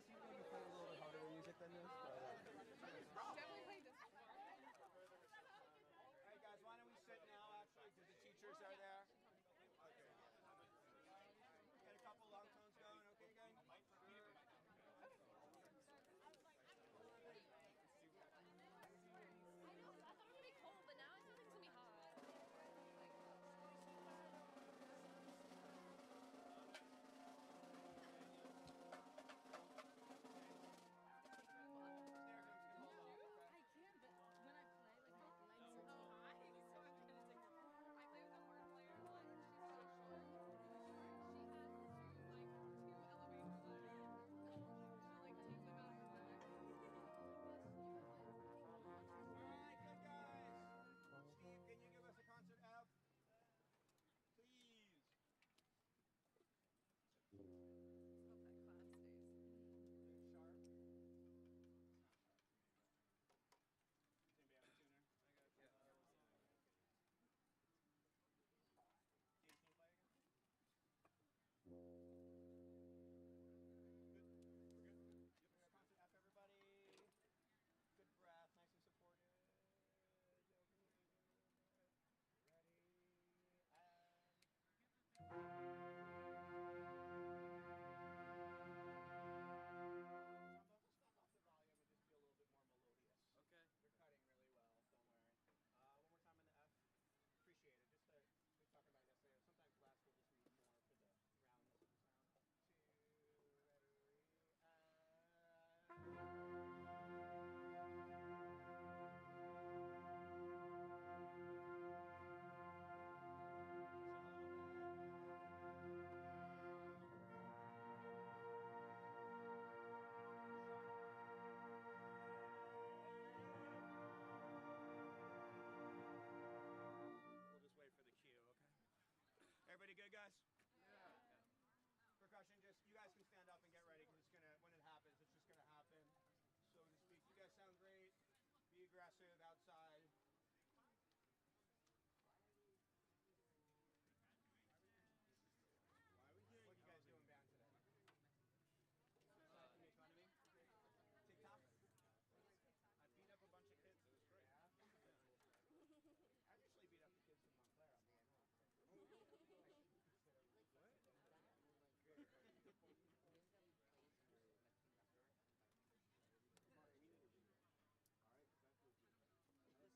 guess you maybe play a little bit harder music than this. Definitely play this. Alright guys, why don't we sit now actually, because the teachers are there. Okay. Get a couple long tones going, okay gang? I thought it would be cold, but now I feel like it's gonna be hot. Concert F, please. Hope that class stays. Sharp. Anybody have a tuner? I got it. Yeah. Can you play again? Good. We're good. Yep. Concert F, everybody. Good breath, nice and supported. Ready, and... Stop off the volume and just be a little bit more melodious. Okay. You're cutting really well, don't worry. One more time in the F. Appreciate it. Just we were talking about yesterday. Sometimes less will just need more for the roundness of the sound. 2, ready, and... For the cue, okay? Everybody good, guys? Yeah. Percussion, just you guys can stand up and get ready because it's gonna, when it happens, it's just gonna happen, so to speak. You guys sound great. Be aggressive outside. What are you guys doing band today? Make fun of me? TikTok? I beat up a bunch of kids. It was great. Yeah? I usually beat up the kids from Montclair. What?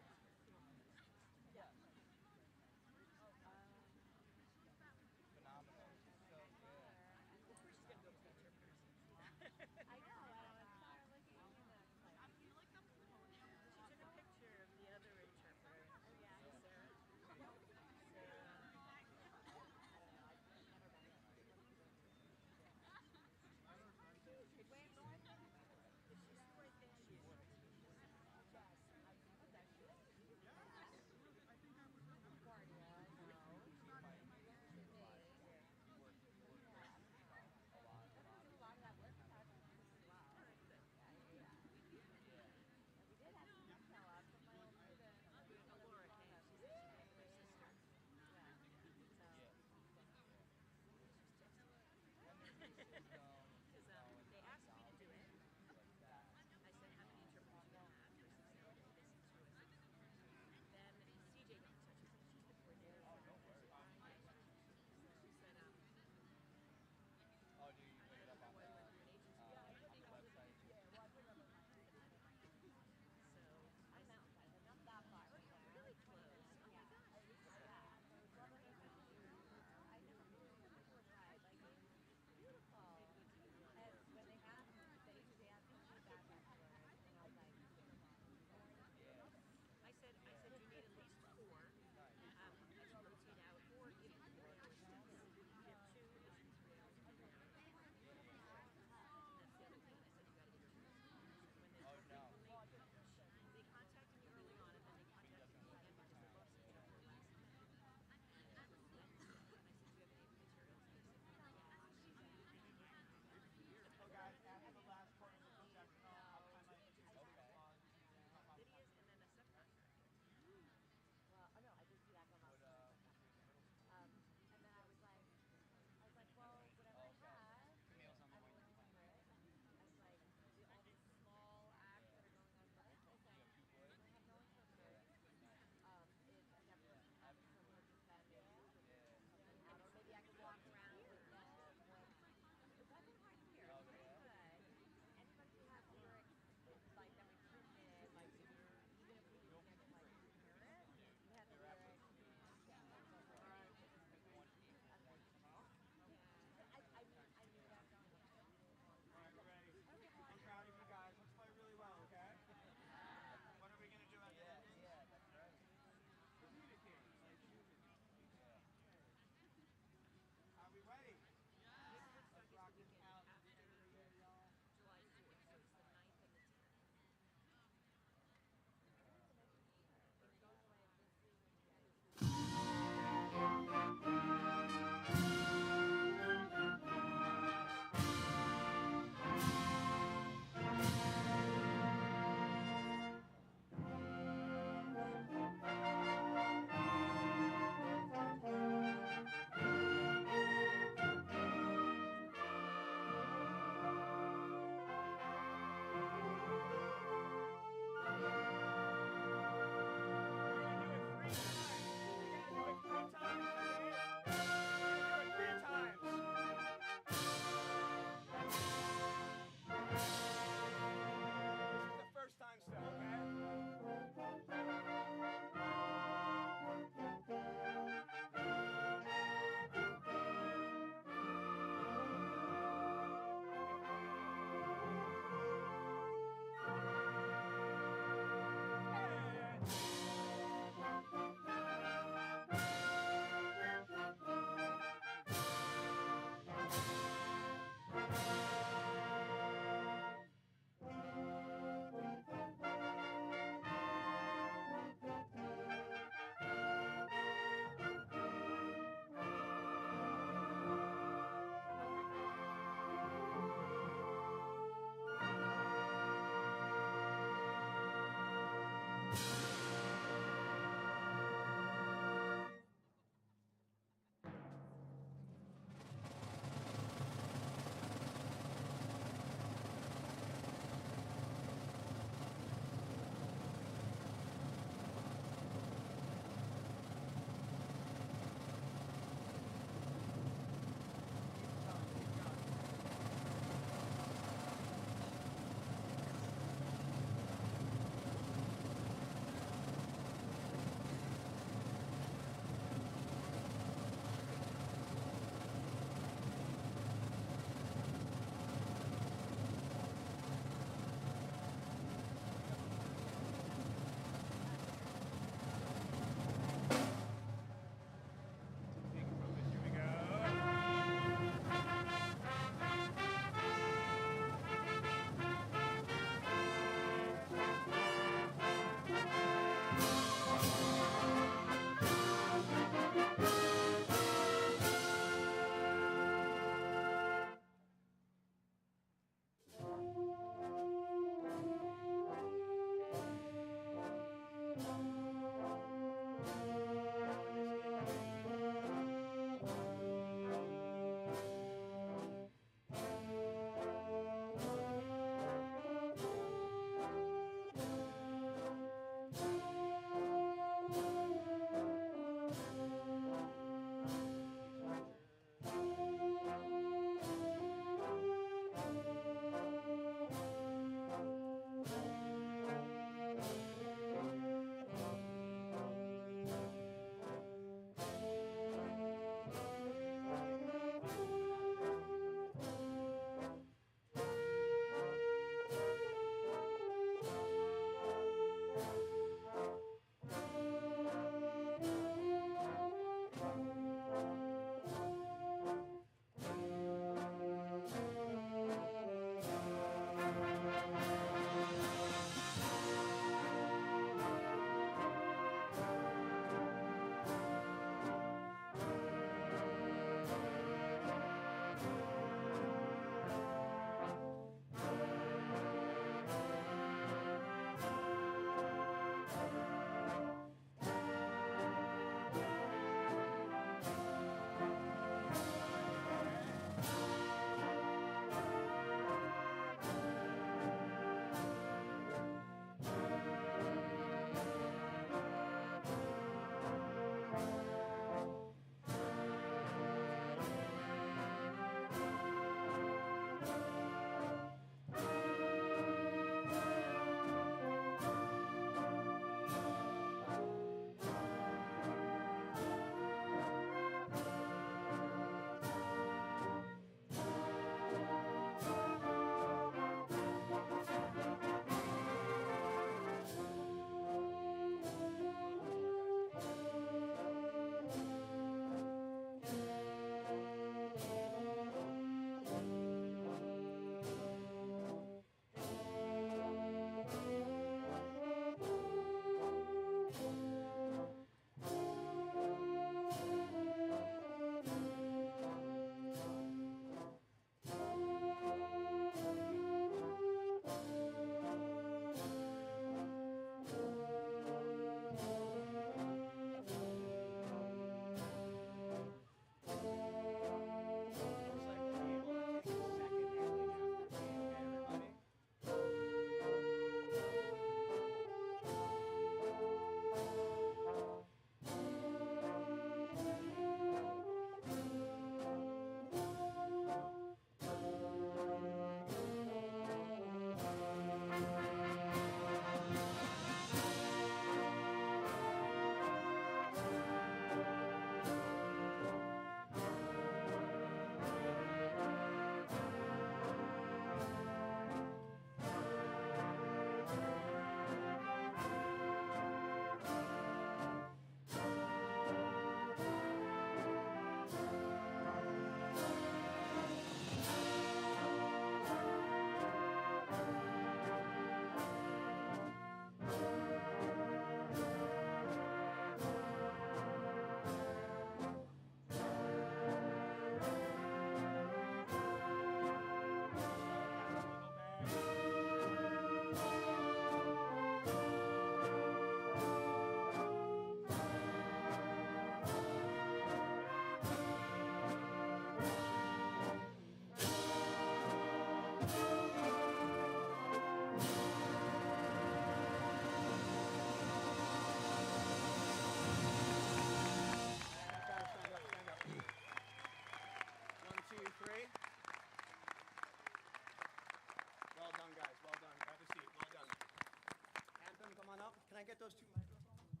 get those two microphones?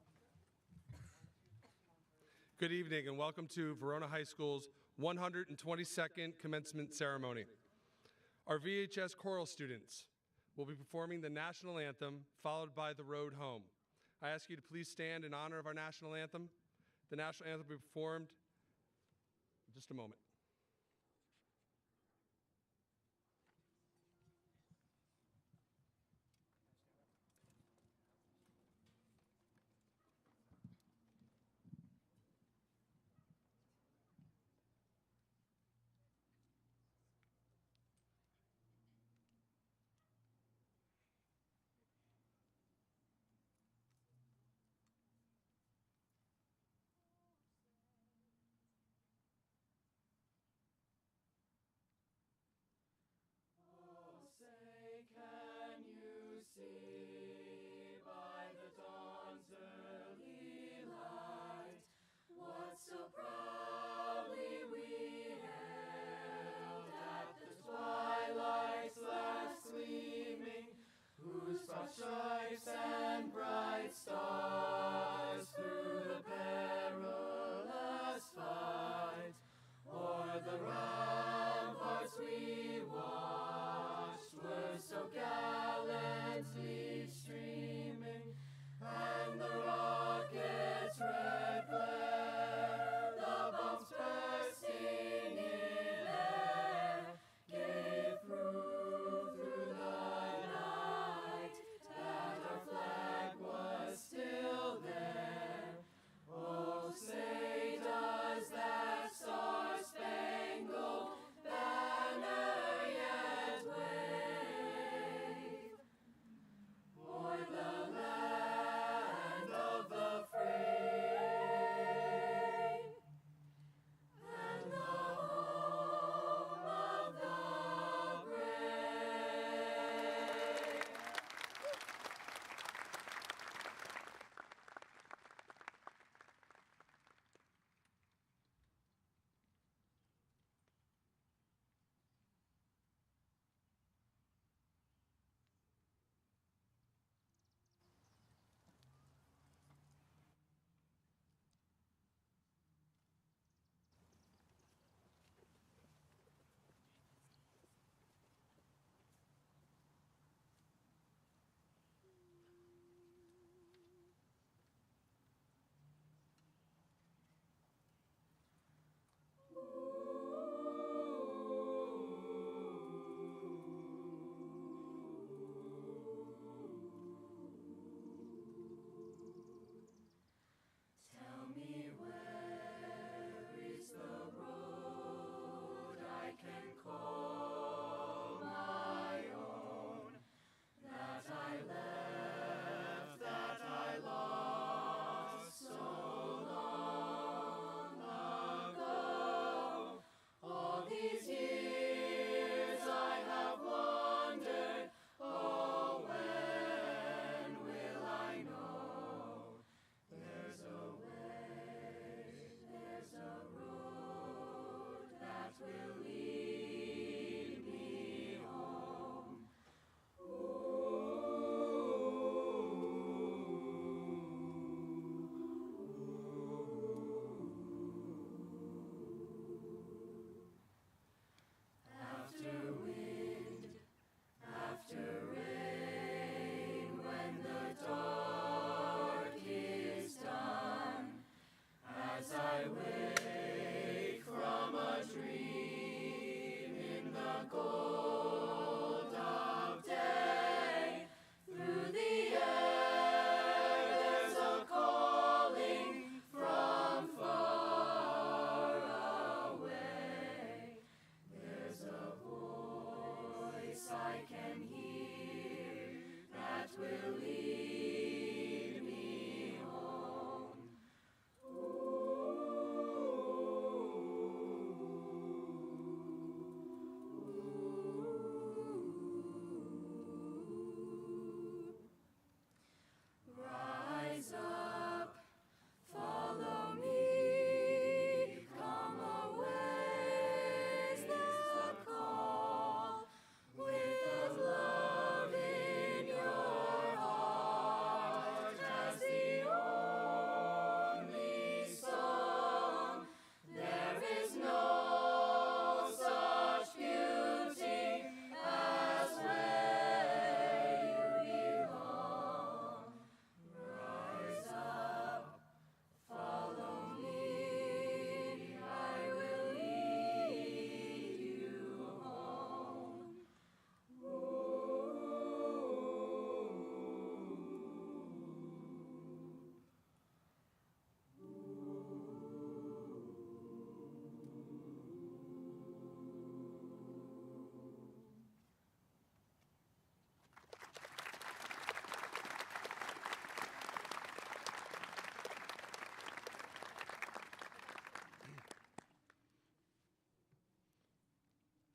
Good evening and welcome to Verona High School's 122nd commencement ceremony. Our VHS choral students will be performing the national anthem followed by the road home. I ask you to please stand in honor of our national anthem. The national anthem will be performed in just a moment.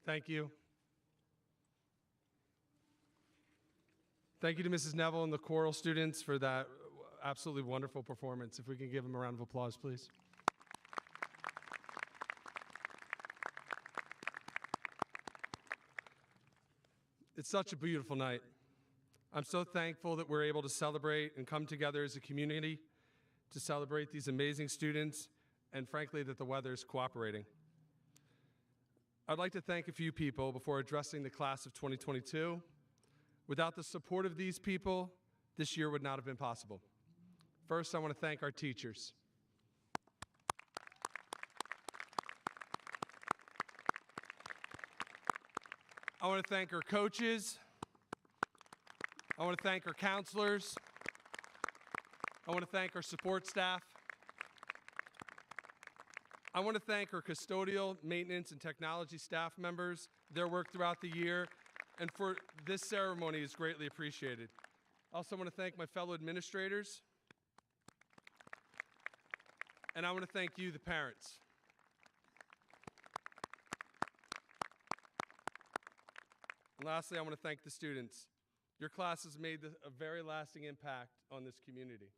Thank you. Thank you to Mrs. Neville and the choral students for that absolutely wonderful performance. If we can give them a round of applause, please. It's such a beautiful night. I'm so thankful that we're able to celebrate and come together as a community to celebrate these amazing students, and frankly, that the weather is cooperating. I'd like to thank a few people before addressing the class of 2022. Without the support of these people, this year would not have been possible. First, I want to thank our teachers. I want to thank our coaches. I want to thank our counselors. I want to thank our support staff. I want to thank our custodial, maintenance, and technology staff members. Their work throughout the year and for this ceremony is greatly appreciated. I also want to thank my fellow administrators. And I want to thank you, the parents. And lastly, I want to thank the students. Your class has made a very lasting impact on this community.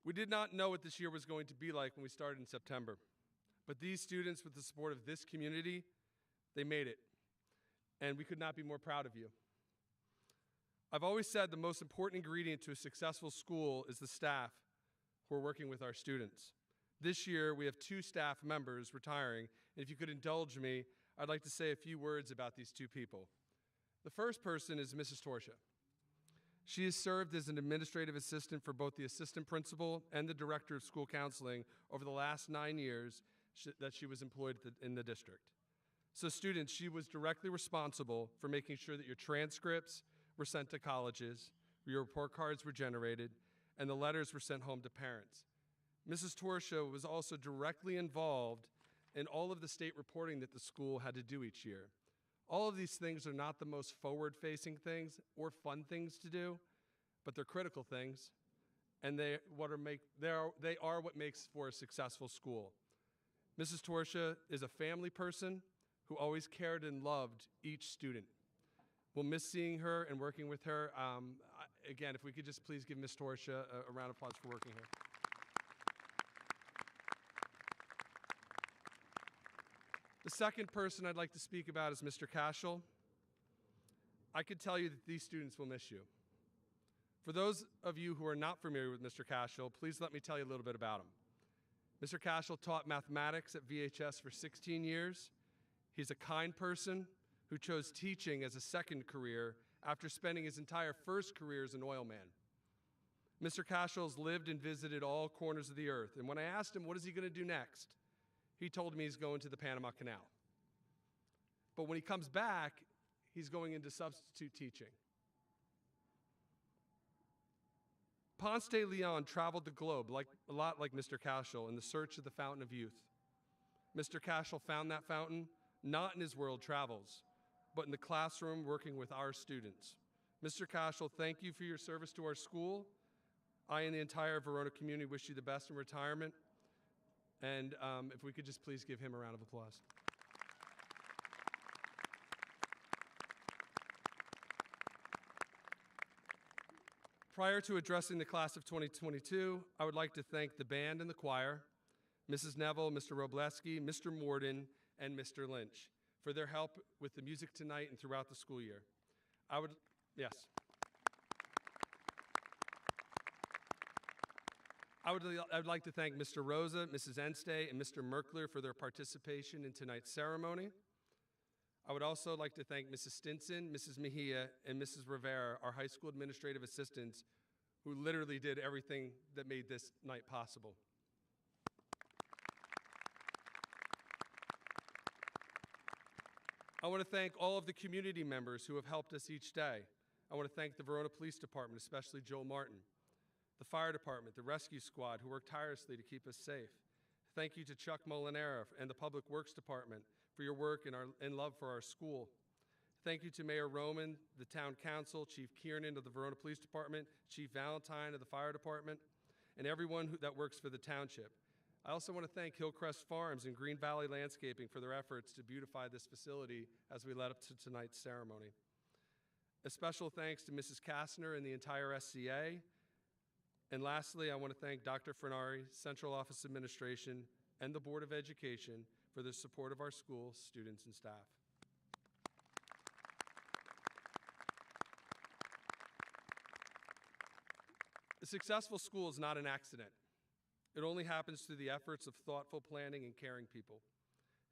We did not know what this year was going to be like when we started in September. But these students, with the support of this community, they made it. And we could not be more proud of you. I've always said the most important ingredient to a successful school is the staff who are working with our students. This year, we have 2 staff members retiring, and if you could indulge me, I'd like to say a few words about these 2 people. The first person is Mrs. Torcha. She has served as an administrative assistant for both the assistant principal and the director of school counseling over the last 9 years that she was employed in the district. So students, she was directly responsible for making sure that your transcripts were sent to colleges, your report cards were generated, and the letters were sent home to parents. Mrs. Torcha was also directly involved in all of the state reporting that the school had to do each year. All of these things are not the most forward-facing things or fun things to do, but they're critical things, and they are what makes for a successful school. Mrs. Torcha is a family person who always cared and loved each student. We'll miss seeing her and working with her. Again, if we could just please give Ms. Torcha a round of applause for working here. The second person I'd like to speak about is Mr. Cashel. I can tell you that these students will miss you. For those of you who are not familiar with Mr. Cashel, please let me tell you a little bit about him. Mr. Cashel taught mathematics at VHS for 16 years. He's a kind person who chose teaching as a second career after spending his entire first career as an oil man. Mr. Cashel's lived and visited all corners of the earth, and when I asked him what is he going to do next, he told me he's going to the Panama Canal. But when he comes back, he's going into substitute teaching. Ponce de Leon traveled the globe a lot like Mr. Cashel in the search of the fountain of youth. Mr. Cashel found that fountain not in his world travels, but in the classroom working with our students. Mr. Cashel, thank you for your service to our school. I and the entire Verona community wish you the best in retirement. And if we could just please give him a round of applause. Prior to addressing the class of 2022, I would like to thank the band and the choir, Mrs. Neville, Mr. Robleski, Mr. Morden, and Mr. Lynch for their help with the music tonight and throughout the school year. I would like to thank Mr. Rosa, Mrs. Enstay, and Mr. Merkler for their participation in tonight's ceremony. I would also like to thank Mrs. Stinson, Mrs. Mejia, and Mrs. Rivera, our high school administrative assistants, who literally did everything that made this night possible. I want to thank all of the community members who have helped us each day. I want to thank the Verona Police Department, especially Joel Martin, the fire department, the rescue squad, who worked tirelessly to keep us safe. Thank you to Chuck Molinera and the Public Works Department for your work and love for our school. Thank you to Mayor Roman, the Town Council, Chief Kiernan of the Verona Police Department, Chief Valentine of the Fire Department, and everyone that works for the township. I also want to thank Hillcrest Farms and Green Valley Landscaping for their efforts to beautify this facility as we led up to tonight's ceremony. A special thanks to Mrs. Kastner and the entire SCA. And lastly, I want to thank Dr. Frenari, Central Office Administration, and the Board of Education for their support of our school, students, and staff. A successful school is not an accident. It only happens through the efforts of thoughtful planning and caring people.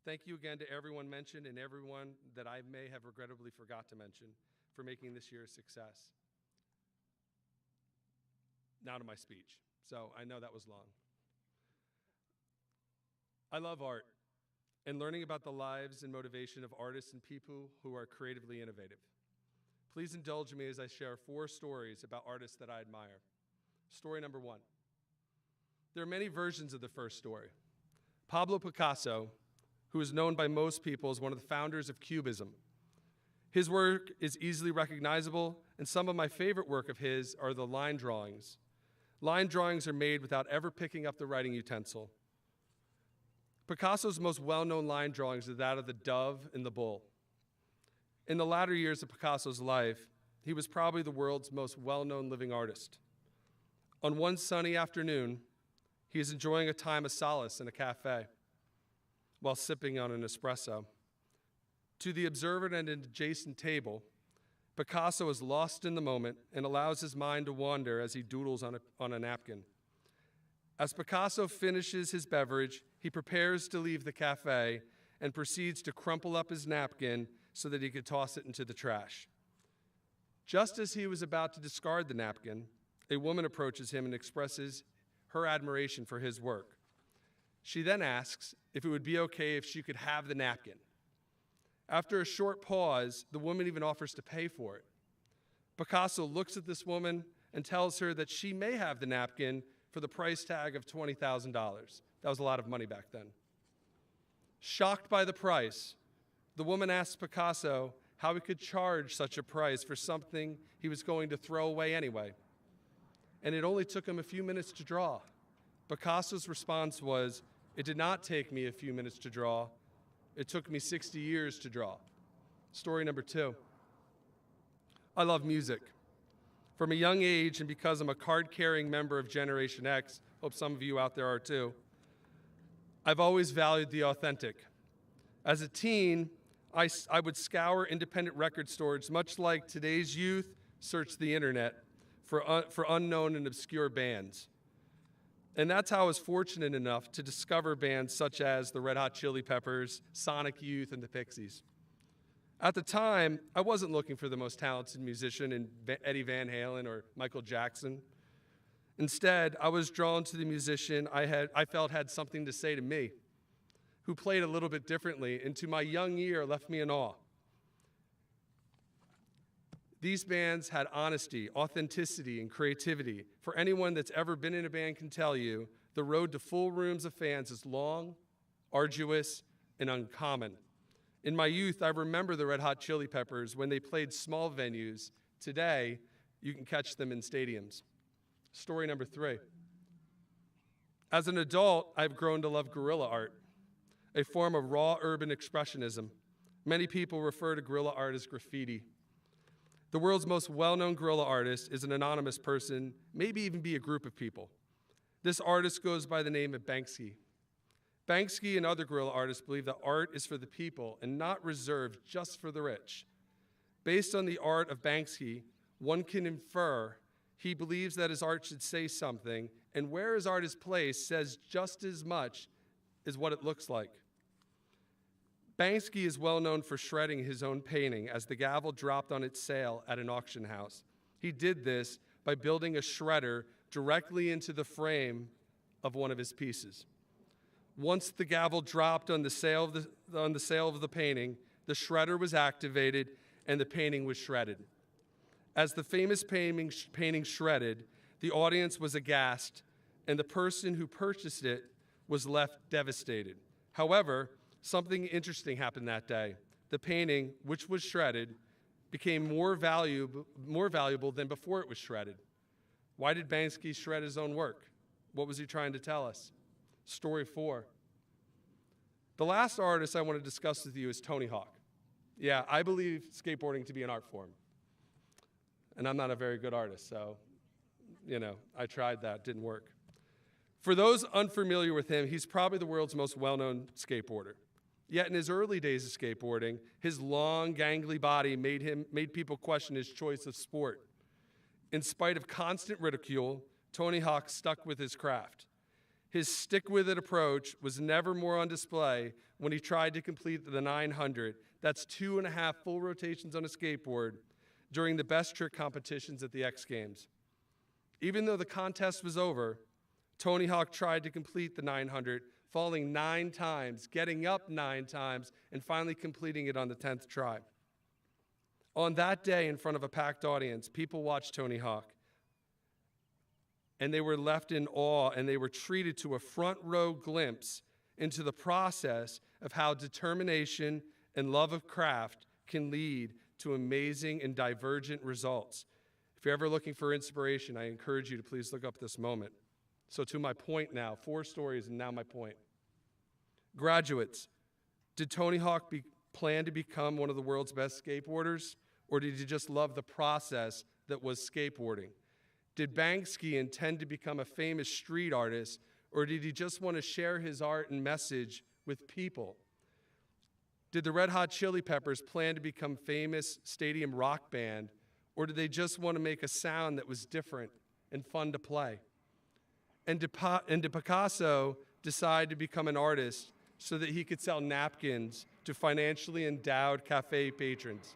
Thank you again to everyone mentioned and everyone that I may have regrettably forgot to mention for making this year a success. Now to my speech. So I know that was long. I love art and learning about the lives and motivation of artists and people who are creatively innovative. Please indulge me as I share 4 stories about artists that I admire. Story number 1. There are many versions of the first story. Pablo Picasso, who is known by most people as one of the founders of Cubism. His work is easily recognizable, and some of my favorite work of his are the line drawings. Line drawings are made without ever picking up the writing utensil. Picasso's most well-known line drawings are that of the dove and the bull. In the latter years of Picasso's life, he was probably the world's most well-known living artist. On one sunny afternoon, he is enjoying a time of solace in a cafe while sipping on an espresso. To the observer at an adjacent table, Picasso is lost in the moment and allows his mind to wander as he doodles on a napkin. As Picasso finishes his beverage, he prepares to leave the cafe and proceeds to crumple up his napkin so that he could toss it into the trash. Just as he was about to discard the napkin, a woman approaches him and expresses her admiration for his work. She then asks if it would be okay if she could have the napkin. After a short pause, the woman even offers to pay for it. Picasso looks at this woman and tells her that she may have the napkin for the price tag of $20,000. That was a lot of money back then. Shocked by the price, the woman asks Picasso how he could charge such a price for something he was going to throw away anyway. And it only took him a few minutes to draw. Picasso's response was, "It did not take me a few minutes to draw. It took me 60 years to draw." Story number 2. I love music. From a young age, and because I'm a card-carrying member of Generation X, hope some of you out there are too, I've always valued the authentic. As a teen, I would scour independent record stores, much like today's youth search the internet for unknown and obscure bands. And that's how I was fortunate enough to discover bands such as the Red Hot Chili Peppers, Sonic Youth, and the Pixies. At the time, I wasn't looking for the most talented musician in Eddie Van Halen or Michael Jackson. Instead, I was drawn to the musician I felt had something to say to me, who played a little bit differently, and to my young ear left me in awe. These bands had honesty, authenticity, and creativity. For anyone that's ever been in a band can tell you, the road to full rooms of fans is long, arduous, and uncommon. In my youth, I remember the Red Hot Chili Peppers when they played small venues. Today, you can catch them in stadiums. Story number 3. As an adult, I've grown to love guerrilla art, a form of raw urban expressionism. Many people refer to guerrilla art as graffiti. The world's most well-known guerrilla artist is an anonymous person, maybe even be a group of people. This artist goes by the name of Banksy. Banksy and other guerrilla artists believe that art is for the people and not reserved just for the rich. Based on the art of Banksy, one can infer he believes that his art should say something, and where his art is placed says just as much as what it looks like. Banksy is well known for shredding his own painting as the gavel dropped on its sale at an auction house. He did this by building a shredder directly into the frame of one of his pieces. Once the gavel dropped on the sale of the painting, the shredder was activated and the painting was shredded. As the famous painting shredded, the audience was aghast, and the person who purchased it was left devastated. However, something interesting happened that day. The painting, which was shredded, became more valuable than before it was shredded. Why did Banksy shred his own work? What was he trying to tell us? Story 4. The last artist I want to discuss with you is Tony Hawk. Yeah, I believe skateboarding to be an art form. And I'm not a very good artist, so, I tried that, didn't work. For those unfamiliar with him, he's probably the world's most well-known skateboarder. Yet in his early days of skateboarding, his long, gangly body made people question his choice of sport. In spite of constant ridicule, Tony Hawk stuck with his craft. His stick-with-it approach was never more on display when he tried to complete the 900, that's 2.5 full rotations on a skateboard, during the best trick competitions at the X Games. Even though the contest was over, Tony Hawk tried to complete the 900, falling 9 times, getting up 9 times, and finally completing it on the 10th try. On that day, in front of a packed audience, people watched Tony Hawk, and they were left in awe, and they were treated to a front-row glimpse into the process of how determination and love of craft can lead to amazing and divergent results. If you're ever looking for inspiration, I encourage you to please look up this moment. So to my point now, 4 stories and now my point. Graduates, did Tony Hawk plan to become one of the world's best skateboarders, or did he just love the process that was skateboarding? Did Banksy intend to become a famous street artist, or did he just want to share his art and message with people? Did the Red Hot Chili Peppers plan to become famous stadium rock band, or did they just want to make a sound that was different and fun to play? And did Picasso decide to become an artist so that he could sell napkins to financially endowed cafe patrons?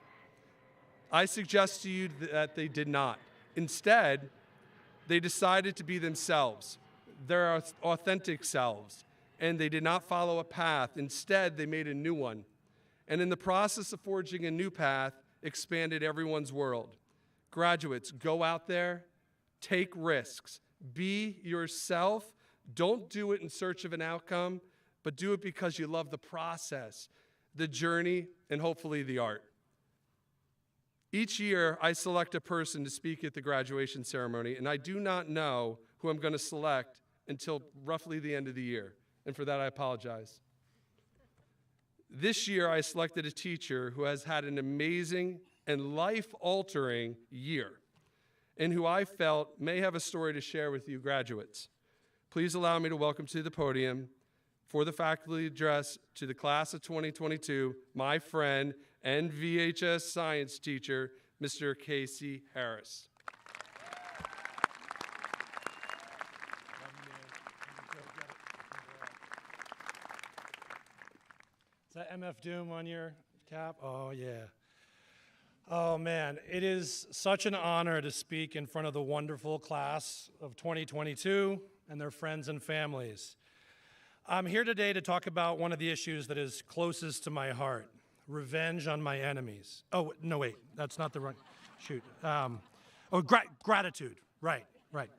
I suggest to you that they did not. Instead, they decided to be themselves, their authentic selves, and they did not follow a path. Instead, they made a new one. And in the process of forging a new path, expanded everyone's world. Graduates, go out there, take risks, be yourself. Don't do it in search of an outcome, but do it because you love the process, the journey, and hopefully the art. Each year, I select a person to speak at the graduation ceremony, and I do not know who I'm going to select until roughly the end of the year. And for that, I apologize. This year, I selected a teacher who has had an amazing and life-altering year, and who I felt may have a story to share with you graduates. Please allow me to welcome to the podium for the faculty address to the class of 2022, my friend and VHS science teacher, Mr. Casey Harris. Is that MF Doom on your cap? Oh, yeah. Oh, man. It is such an honor to speak in front of the wonderful class of 2022 and their friends and families. I'm here today to talk about one of the issues that is closest to my heart, revenge on my enemies. Oh, no, wait. That's not the right, shoot. Gratitude. Right.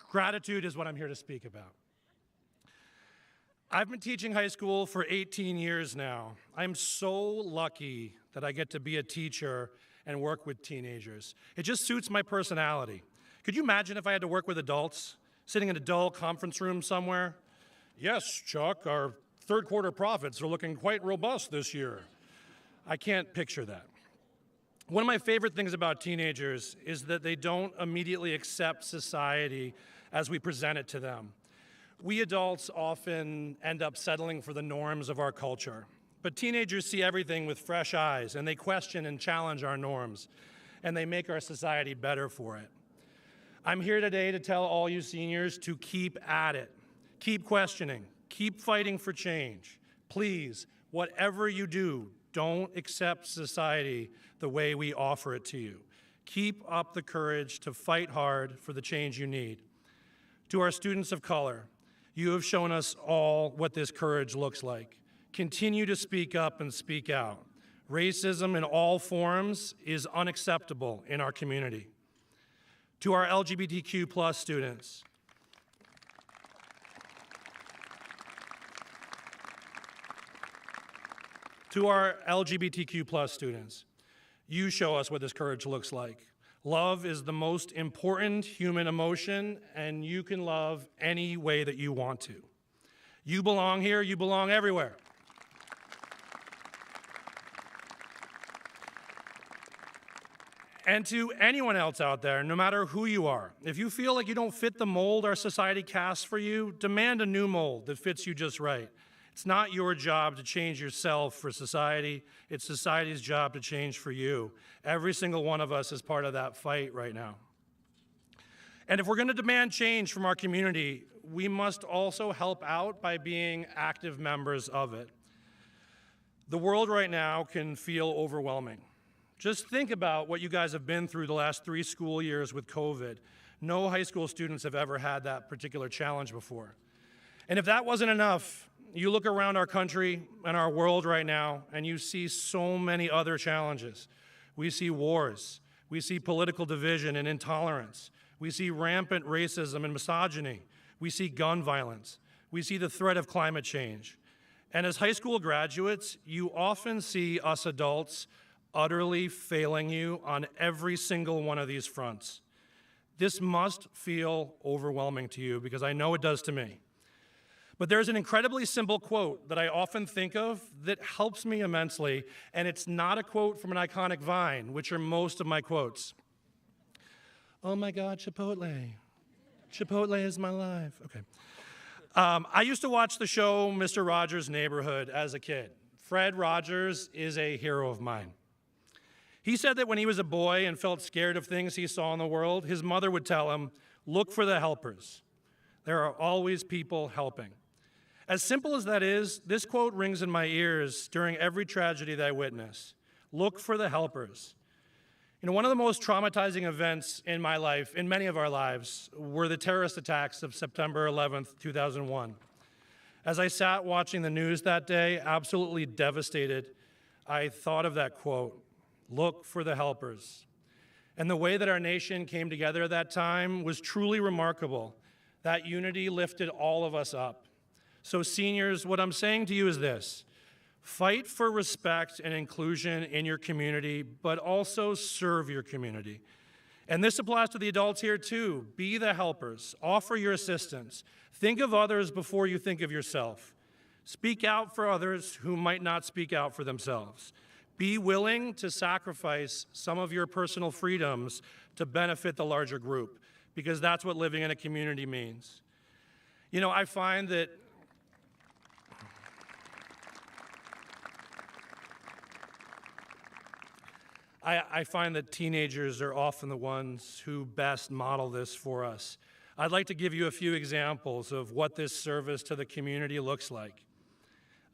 Gratitude is what I'm here to speak about. I've been teaching high school for 18 years now. I'm so lucky that I get to be a teacher and work with teenagers. It just suits my personality. Could you imagine if I had to work with adults, sitting in a dull conference room somewhere? Yes, Chuck, our third quarter profits are looking quite robust this year. I can't picture that. One of my favorite things about teenagers is that they don't immediately accept society as we present it to them. We adults often end up settling for the norms of our culture, but teenagers see everything with fresh eyes, and they question and challenge our norms, and they make our society better for it. I'm here today to tell all you seniors to keep at it. Keep questioning. Keep fighting for change. Please, whatever you do, don't accept society the way we offer it to you. Keep up the courage to fight hard for the change you need. To our students of color, you have shown us all what this courage looks like. Continue to speak up and speak out. Racism in all forms is unacceptable in our community. To our LGBTQ+ students, you show us what this courage looks like. Love is the most important human emotion, and you can love any way that you want to. You belong here, you belong everywhere. And to anyone else out there, no matter who you are, if you feel like you don't fit the mold our society casts for you, demand a new mold that fits you just right. It's not your job to change yourself for society. It's society's job to change for you. Every single one of us is part of that fight right now. And if we're going to demand change from our community, we must also help out by being active members of it. The world right now can feel overwhelming. Just think about what you guys have been through the last 3 school years with COVID. No high school students have ever had that particular challenge before. And if that wasn't enough, you look around our country and our world right now, and you see so many other challenges. We see wars. We see political division and intolerance. We see rampant racism and misogyny. We see gun violence. We see the threat of climate change. And as high school graduates, you often see us adults utterly failing you on every single one of these fronts. This must feel overwhelming to you, because I know it does to me. But there's an incredibly simple quote that I often think of that helps me immensely, and it's not a quote from an iconic Vine, which are most of my quotes. Oh my God, Chipotle. Chipotle is my life. Okay. I used to watch the show Mr. Rogers' Neighborhood as a kid. Fred Rogers is a hero of mine. He said that when he was a boy and felt scared of things he saw in the world, his mother would tell him, look for the helpers. There are always people helping. As simple as that is, this quote rings in my ears during every tragedy that I witness. Look for the helpers. You know, one of the most traumatizing events in my life, in many of our lives, were the terrorist attacks of September 11th, 2001. As I sat watching the news that day, absolutely devastated, I thought of that quote. Look for the helpers. And the way that our nation came together at that time was truly remarkable. That unity lifted all of us up. So seniors, what I'm saying to you is this. Fight for respect and inclusion in your community, but also serve your community. And this applies to the adults here too. Be the helpers. Offer your assistance. Think of others before you think of yourself. Speak out for others who might not speak out for themselves. Be willing to sacrifice some of your personal freedoms to benefit the larger group, because that's what living in a community means. You know, I find that teenagers are often the ones who best model this for us. I'd like to give you a few examples of what this service to the community looks like.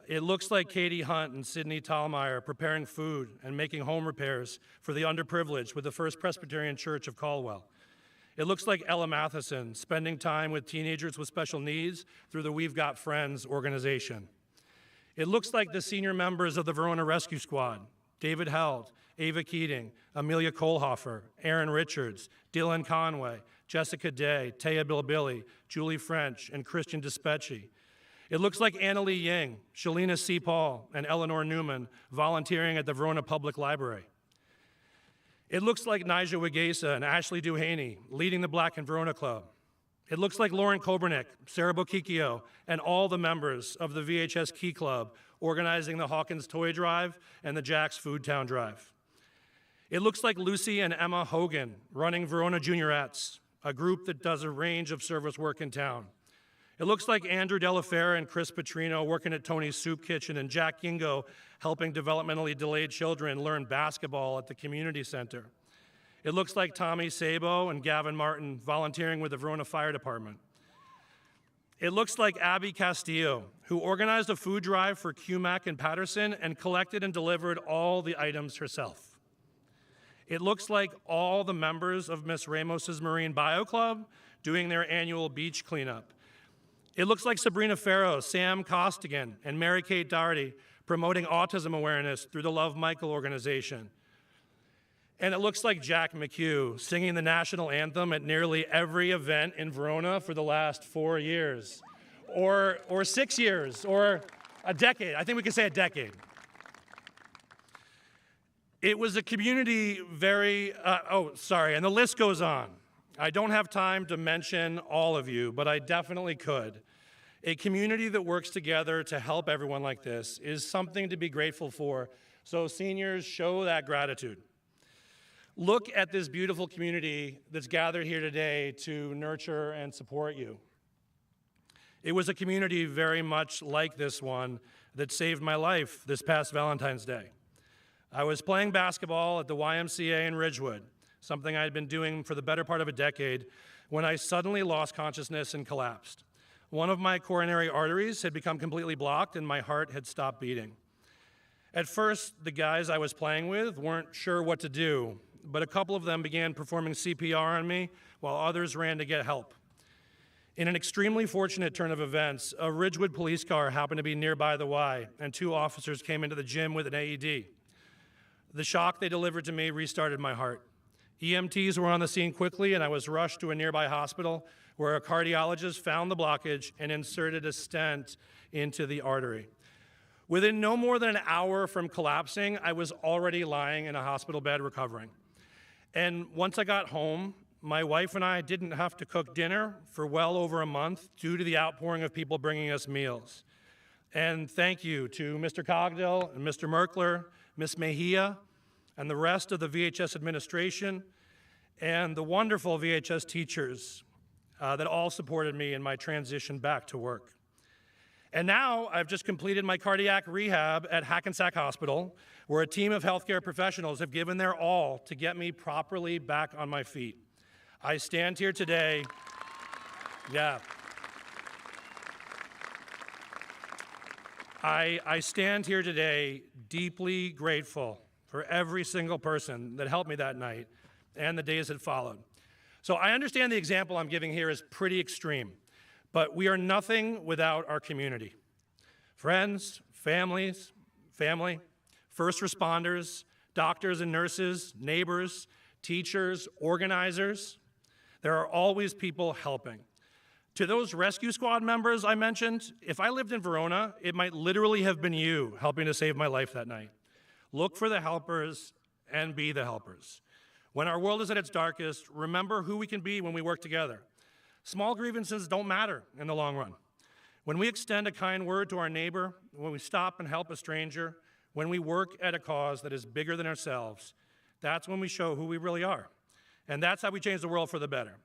It looks like Katie Hunt and Sydney Tallmeyer preparing food and making home repairs for the underprivileged with the First Presbyterian Church of Caldwell. It looks like Ella Matheson spending time with teenagers with special needs through the We've Got Friends organization. It looks like the senior members of the Verona Rescue Squad, David Held, Ava Keating, Amelia Kohlhofer, Aaron Richards, Dylan Conway, Jessica Day, Taya Bilbili, Julie French, and Christian Dispecci. It looks like Annalee Ying, Shalina C. Paul, and Eleanor Newman volunteering at the Verona Public Library. It looks like Nija Wigesa and Ashley Duhaney leading the Black in Verona Club. It looks like Lauren Kobernick, Sarah Bokikio, and all the members of the VHS Key Club organizing the Hawkins Toy Drive and the Jack's Food Town Drive. It looks like Lucy and Emma Hogan running Verona Juniorettes, a group that does a range of service work in town. It looks like Andrew Delafera and Chris Petrino working at Tony's Soup Kitchen, and Jack Gingo helping developmentally delayed children learn basketball at the community center. It looks like Tommy Sabo and Gavin Martin volunteering with the Verona Fire Department. It looks like Abby Castillo, who organized a food drive for QMAC and Patterson and collected and delivered all the items herself. It looks like all the members of Miss Ramos's Marine Bio Club doing their annual beach cleanup. It looks like Sabrina Farrow, Sam Costigan, and Mary Kate Doherty promoting autism awareness through the Love Michael organization. And it looks like Jack McHugh singing the national anthem at nearly every event in Verona for the last 4 years, or 6 years, or a decade. I think we can say a decade. It was a community and the list goes on. I don't have time to mention all of you, but I definitely could. A community that works together to help everyone like this is something to be grateful for. So seniors, show that gratitude. Look at this beautiful community that's gathered here today to nurture and support you. It was a community very much like this one that saved my life this past Valentine's Day. I was playing basketball at the YMCA in Ridgewood, something I had been doing for the better part of a decade, when I suddenly lost consciousness and collapsed. One of my coronary arteries had become completely blocked and my heart had stopped beating. At first, the guys I was playing with weren't sure what to do, but a couple of them began performing CPR on me while others ran to get help. In an extremely fortunate turn of events, a Ridgewood police car happened to be nearby the Y, and 2 officers came into the gym with an AED. The shock they delivered to me restarted my heart. EMTs were on the scene quickly, and I was rushed to a nearby hospital where a cardiologist found the blockage and inserted a stent into the artery. Within no more than an hour from collapsing, I was already lying in a hospital bed recovering. And once I got home, my wife and I didn't have to cook dinner for well over a month due to the outpouring of people bringing us meals. And thank you to Mr. Cogdill and Mr. Merkler, Ms. Mejia, and the rest of the VHS administration, and the wonderful VHS teachers that all supported me in my transition back to work. And now I've just completed my cardiac rehab at Hackensack Hospital, where a team of healthcare professionals have given their all to get me properly back on my feet. I stand here today, I stand here today deeply grateful for every single person that helped me that night and the days that followed. So I understand the example I'm giving here is pretty extreme, but we are nothing without our community. Friends, family, first responders, doctors and nurses, neighbors, teachers, organizers. There are always people helping. To those rescue squad members I mentioned, if I lived in Verona, it might literally have been you helping to save my life that night. Look for the helpers and be the helpers. When our world is at its darkest, remember who we can be when we work together. Small grievances don't matter in the long run. When we extend a kind word to our neighbor, when we stop and help a stranger, when we work at a cause that is bigger than ourselves, that's when we show who we really are. And that's how we change the world for the better.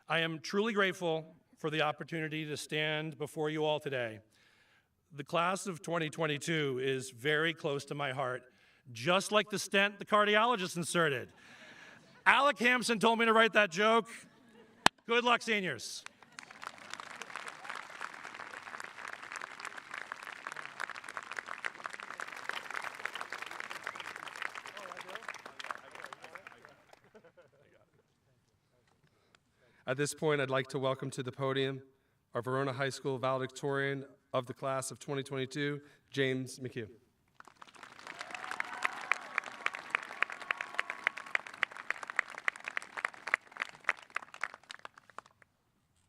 I am truly grateful for the opportunity to stand before you all today. The class of 2022 is very close to my heart, just like the stent the cardiologist inserted. Alec Hampson told me to write that joke. Good luck, seniors. At this point, I'd like to welcome to the podium our Verona High School valedictorian of the class of 2022, James McHugh.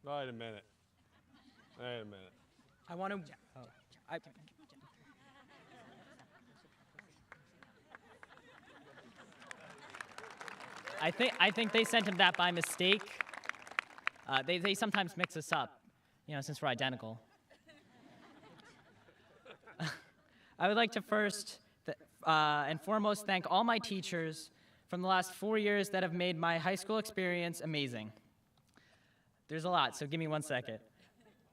Wait a minute. I want to. I think they sent him that by mistake. They sometimes mix us up, since we're identical. I would like to first and foremost thank all my teachers from the last 4 years that have made my high school experience amazing. There's a lot, so give me 1 second.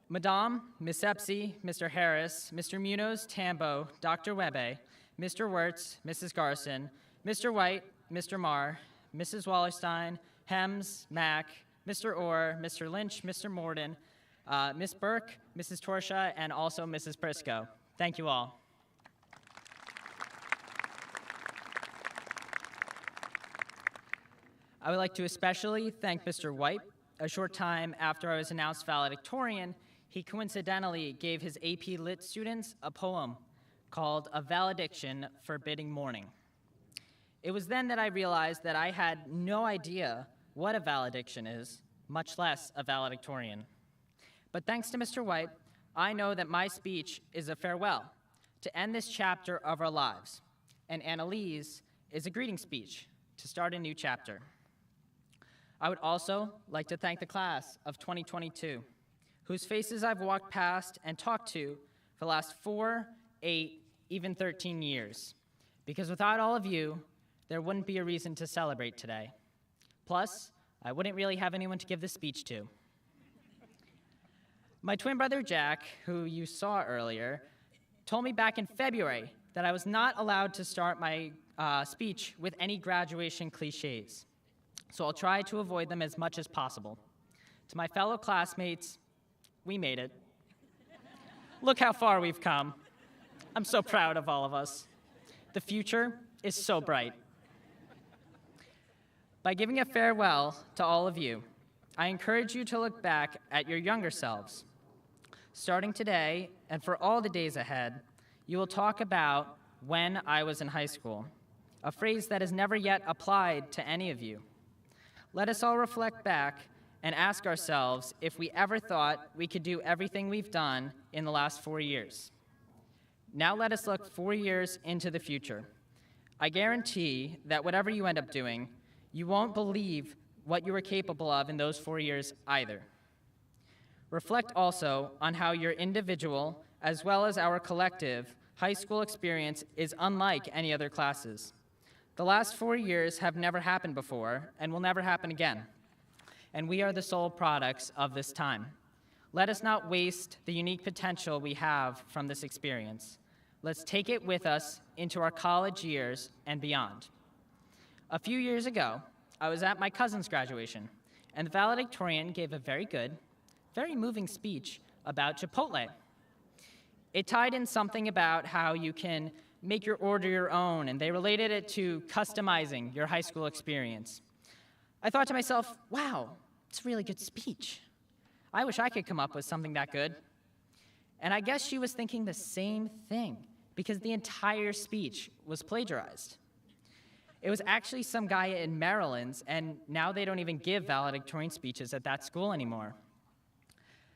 Madame, Miss Epsy, Mr. Harris, Mr. Munoz, Tambo, Dr. Webbe, Mr. Wirtz, Mrs. Garson, Mr. White, Mr. Marr, Mrs. Wallerstein, Hems, Mack, Mr. Orr, Mr. Lynch, Mr. Morden, Miss Burke, Mrs. Torcha, and also Mrs. Prisco. Thank you all. I would like to especially thank Mr. White. A short time after I was announced valedictorian, he coincidentally gave his AP Lit students a poem called A Valediction Forbidding Mourning. It was then that I realized that I had no idea what a valediction is, much less a valedictorian. But thanks to Mr. White, I know that my speech is a farewell to end this chapter of our lives, and Annalee's is a greeting speech to start a new chapter. I would also like to thank the class of 2022, whose faces I've walked past and talked to for the last 4, 8, even 13 years. Because without all of you, there wouldn't be a reason to celebrate today. Plus, I wouldn't really have anyone to give this speech to. My twin brother Jack, who you saw earlier, told me back in February that I was not allowed to start my speech with any graduation cliches. So I'll try to avoid them as much as possible. To my fellow classmates, we made it. Look how far we've come. I'm so proud of all of us. The future is so bright. By giving a farewell to all of you, I encourage you to look back at your younger selves. Starting today, and for all the days ahead, you will talk about when I was in high school, a phrase that has never yet applied to any of you. Let us all reflect back and ask ourselves if we ever thought we could do everything we've done in the last 4 years. Now let us look 4 years into the future. I guarantee that whatever you end up doing, you won't believe what you were capable of in those 4 years either. Reflect also on how your individual, as well as our collective, high school experience is unlike any other classes. The last 4 years have never happened before and will never happen again. And we are the sole products of this time. Let us not waste the unique potential we have from this experience. Let's take it with us into our college years and beyond. A few years ago, I was at my cousin's graduation, and the valedictorian gave a very good, very moving speech about Chipotle. It tied in something about how you can make your order your own, and they related it to customizing your high school experience. I thought to myself, wow, it's a really good speech. I wish I could come up with something that good. And I guess she was thinking the same thing, because the entire speech was plagiarized. It was actually some guy in Maryland's, and now they don't even give valedictorian speeches at that school anymore.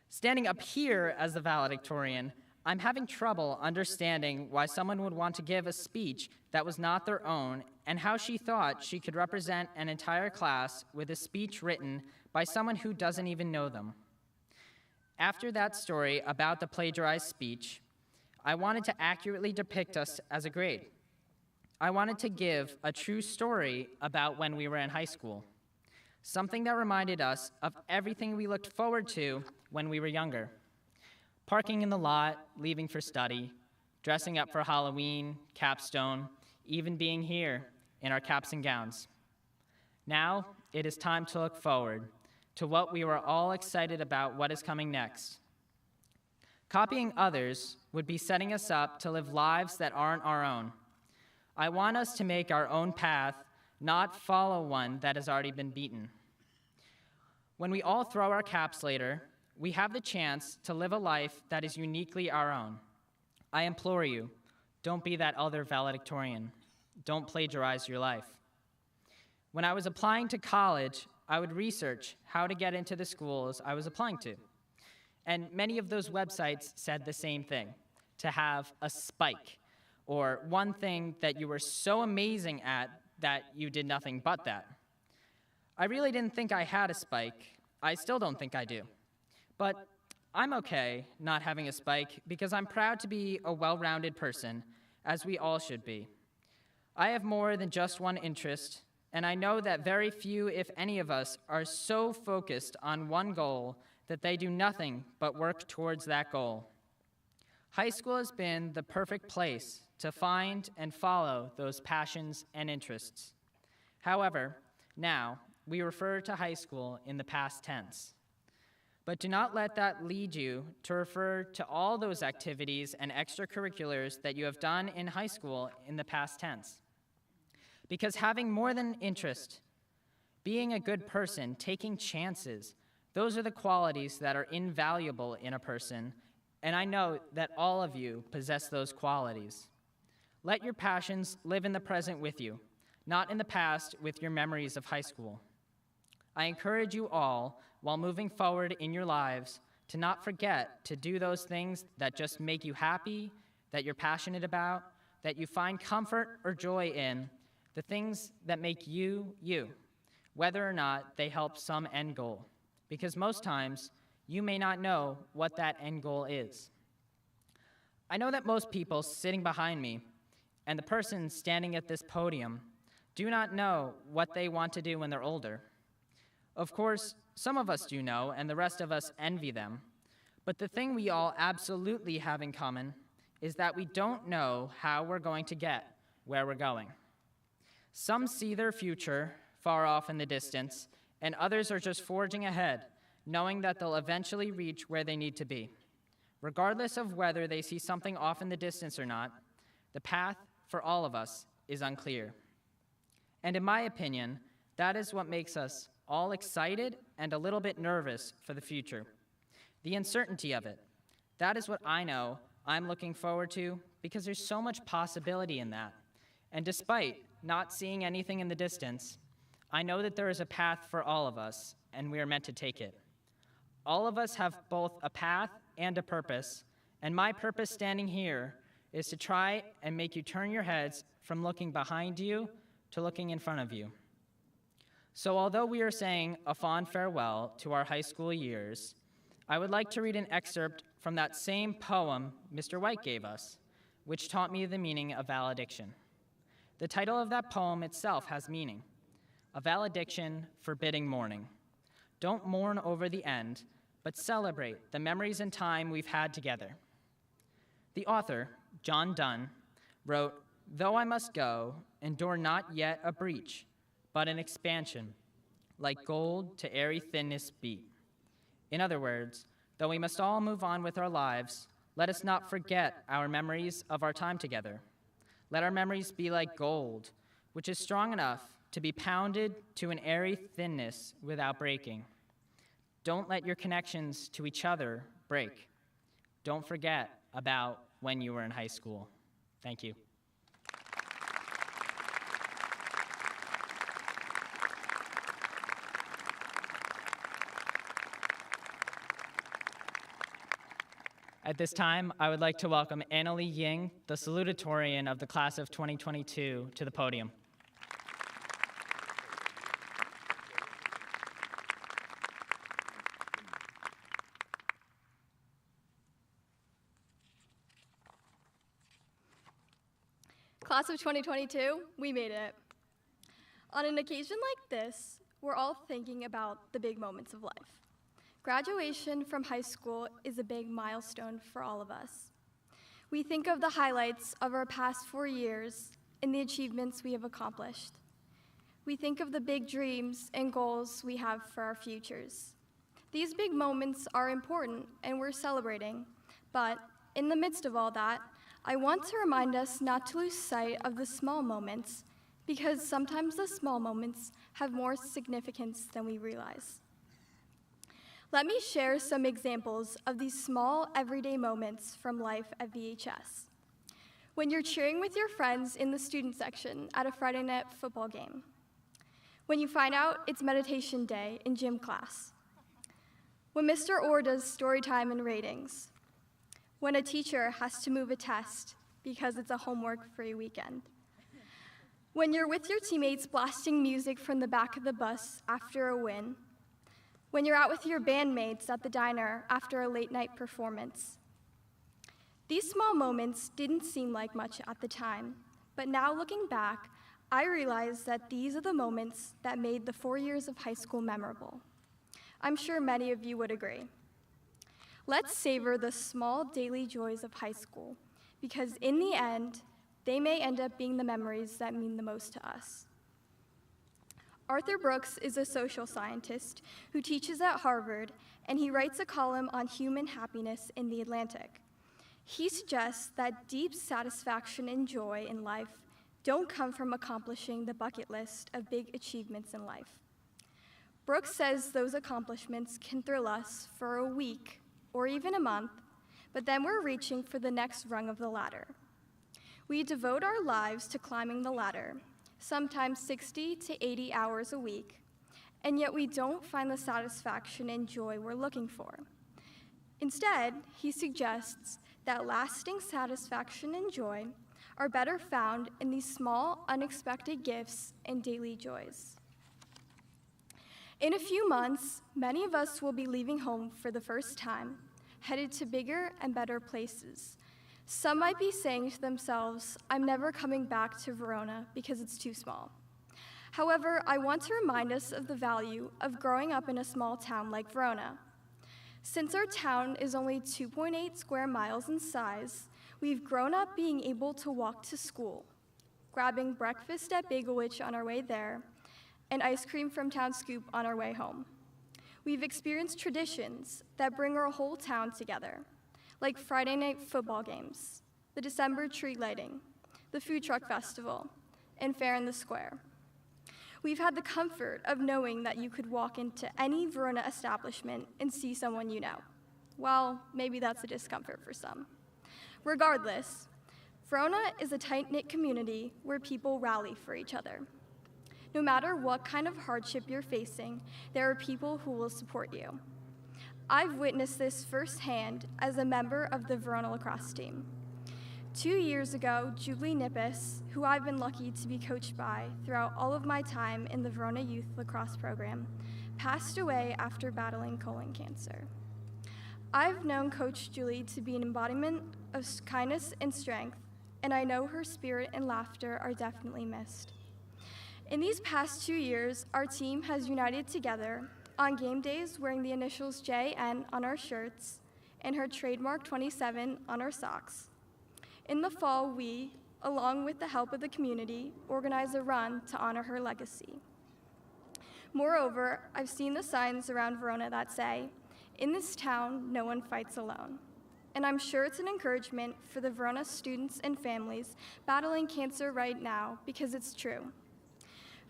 Standing up here as the valedictorian, I'm having trouble understanding why someone would want to give a speech that was not their own, and how she thought she could represent an entire class with a speech written by someone who doesn't even know them. After that story about the plagiarized speech, I wanted to accurately depict us as a grade. I wanted to give a true story about when we were in high school, something that reminded us of everything we looked forward to when we were younger. Parking in the lot, leaving for study, dressing up for Halloween, capstone, even being here in our caps and gowns. Now, it is time to look forward to what we were all excited about what is coming next. Copying others would be setting us up to live lives that aren't our own. I want us to make our own path, not follow one that has already been beaten. When we all throw our caps later, we have the chance to live a life that is uniquely our own. I implore you, don't be that other valedictorian. Don't plagiarize your life. When I was applying to college, I would research how to get into the schools I was applying to. And many of those websites said the same thing, to have a spike, or one thing that you were so amazing at that you did nothing but that. I really didn't think I had a spike. I still don't think I do. But I'm okay not having a spike because I'm proud to be a well-rounded person, as we all should be. I have more than just one interest, and I know that very few, if any of us, are so focused on one goal that they do nothing but work towards that goal. High school has been the perfect place to find and follow those passions and interests. However, now we refer to high school in the past tense. But do not let that lead you to refer to all those activities and extracurriculars that you have done in high school in the past tense. Because having more than interest, being a good person, taking chances, those are the qualities that are invaluable in a person, and I know that all of you possess those qualities. Let your passions live in the present with you, not in the past with your memories of high school. I encourage you all, while moving forward in your lives, to not forget to do those things that just make you happy, that you're passionate about, that you find comfort or joy in, the things that make you, you, whether or not they help some end goal, because most times you may not know what that end goal is. I know that most people sitting behind me and the person standing at this podium do not know what they want to do when they're older. Of course, some of us do know, and the rest of us envy them. But the thing we all absolutely have in common is that we don't know how we're going to get where we're going. Some see their future far off in the distance, and others are just forging ahead, knowing that they'll eventually reach where they need to be. Regardless of whether they see something off in the distance or not, the path for all of us is unclear. And in my opinion, that is what makes us all excited and a little bit nervous for the future. The uncertainty of it. That is what I know I'm looking forward to, because there's so much possibility in that. And despite not seeing anything in the distance, I know that there is a path for all of us, and we are meant to take it. All of us have both a path and a purpose, and my purpose standing here is to try and make you turn your heads from looking behind you to looking in front of you. So although we are saying a fond farewell to our high school years, I would like to read an excerpt from that same poem Mr. White gave us, which taught me the meaning of valediction. The title of that poem itself has meaning: a valediction forbidding mourning. Don't mourn over the end, but celebrate the memories and time we've had together. The author, John Donne, wrote, "Though I must go, endure not yet a breach, but an expansion, like gold to airy thinness beat." In other words, though we must all move on with our lives, let us not forget our memories of our time together. Let our memories be like gold, which is strong enough to be pounded to an airy thinness without breaking. Don't let your connections to each other break. Don't forget about when you were in high school. Thank you. At this time, I would like to welcome Annalee Ying, the Salutatorian of the class of 2022, to the podium. Class of 2022, we made it. On an occasion like this, we're all thinking about the big moments of life. Graduation from high school is a big milestone for all of us. We think of the highlights of our past 4 years and the achievements we have accomplished. We think of the big dreams and goals we have for our futures. These big moments are important and we're celebrating, but in the midst of all that, I want to remind us not to lose sight of the small moments, because sometimes the small moments have more significance than we realize. Let me share some examples of these small, everyday moments from life at VHS. When you're cheering with your friends in the student section at a Friday night football game. When you find out it's meditation day in gym class. When Mr. Orr does story time and ratings. When a teacher has to move a test because it's a homework-free weekend. When you're with your teammates blasting music from the back of the bus after a win. When you're out with your bandmates at the diner after a late-night performance. These small moments didn't seem like much at the time, but now looking back, I realize that these are the moments that made the 4 years of high school memorable. I'm sure many of you would agree. Let's savor the small daily joys of high school, because in the end, they may end up being the memories that mean the most to us. Arthur Brooks is a social scientist who teaches at Harvard, and he writes a column on human happiness in The Atlantic. He suggests that deep satisfaction and joy in life don't come from accomplishing the bucket list of big achievements in life. Brooks says those accomplishments can thrill us for a week or even a month, but then we're reaching for the next rung of the ladder. We devote our lives to climbing the ladder, sometimes 60 to 80 hours a week, and yet we don't find the satisfaction and joy we're looking for. Instead, he suggests that lasting satisfaction and joy are better found in these small, unexpected gifts and daily joys. In a few months, many of us will be leaving home for the first time, headed to bigger and better places. Some might be saying to themselves, I'm never coming back to Verona because it's too small. However, I want to remind us of the value of growing up in a small town like Verona. Since our town is only 2.8 square miles in size, we've grown up being able to walk to school, grabbing breakfast at Bagel Witch on our way there, and ice cream from Town Scoop on our way home. We've experienced traditions that bring our whole town together, like Friday night football games, the December tree lighting, the food truck festival, and Fair in the Square. We've had the comfort of knowing that you could walk into any Verona establishment and see someone you know. Well, maybe that's a discomfort for some. Regardless, Verona is a tight-knit community where people rally for each other. No matter what kind of hardship you're facing, there are people who will support you. I've witnessed this firsthand as a member of the Verona lacrosse team. 2 years ago, Julie Nippes, who I've been lucky to be coached by throughout all of my time in the Verona Youth Lacrosse Program, passed away after battling colon cancer. I've known Coach Julie to be an embodiment of kindness and strength, and I know her spirit and laughter are definitely missed. In these past 2 years, our team has united together on game days wearing the initials JN on our shirts and her trademark 27 on our socks. In the fall, we, along with the help of the community, organize a run to honor her legacy. Moreover, I've seen the signs around Verona that say, in this town, no one fights alone. And I'm sure it's an encouragement for the Verona students and families battling cancer right now, because it's true.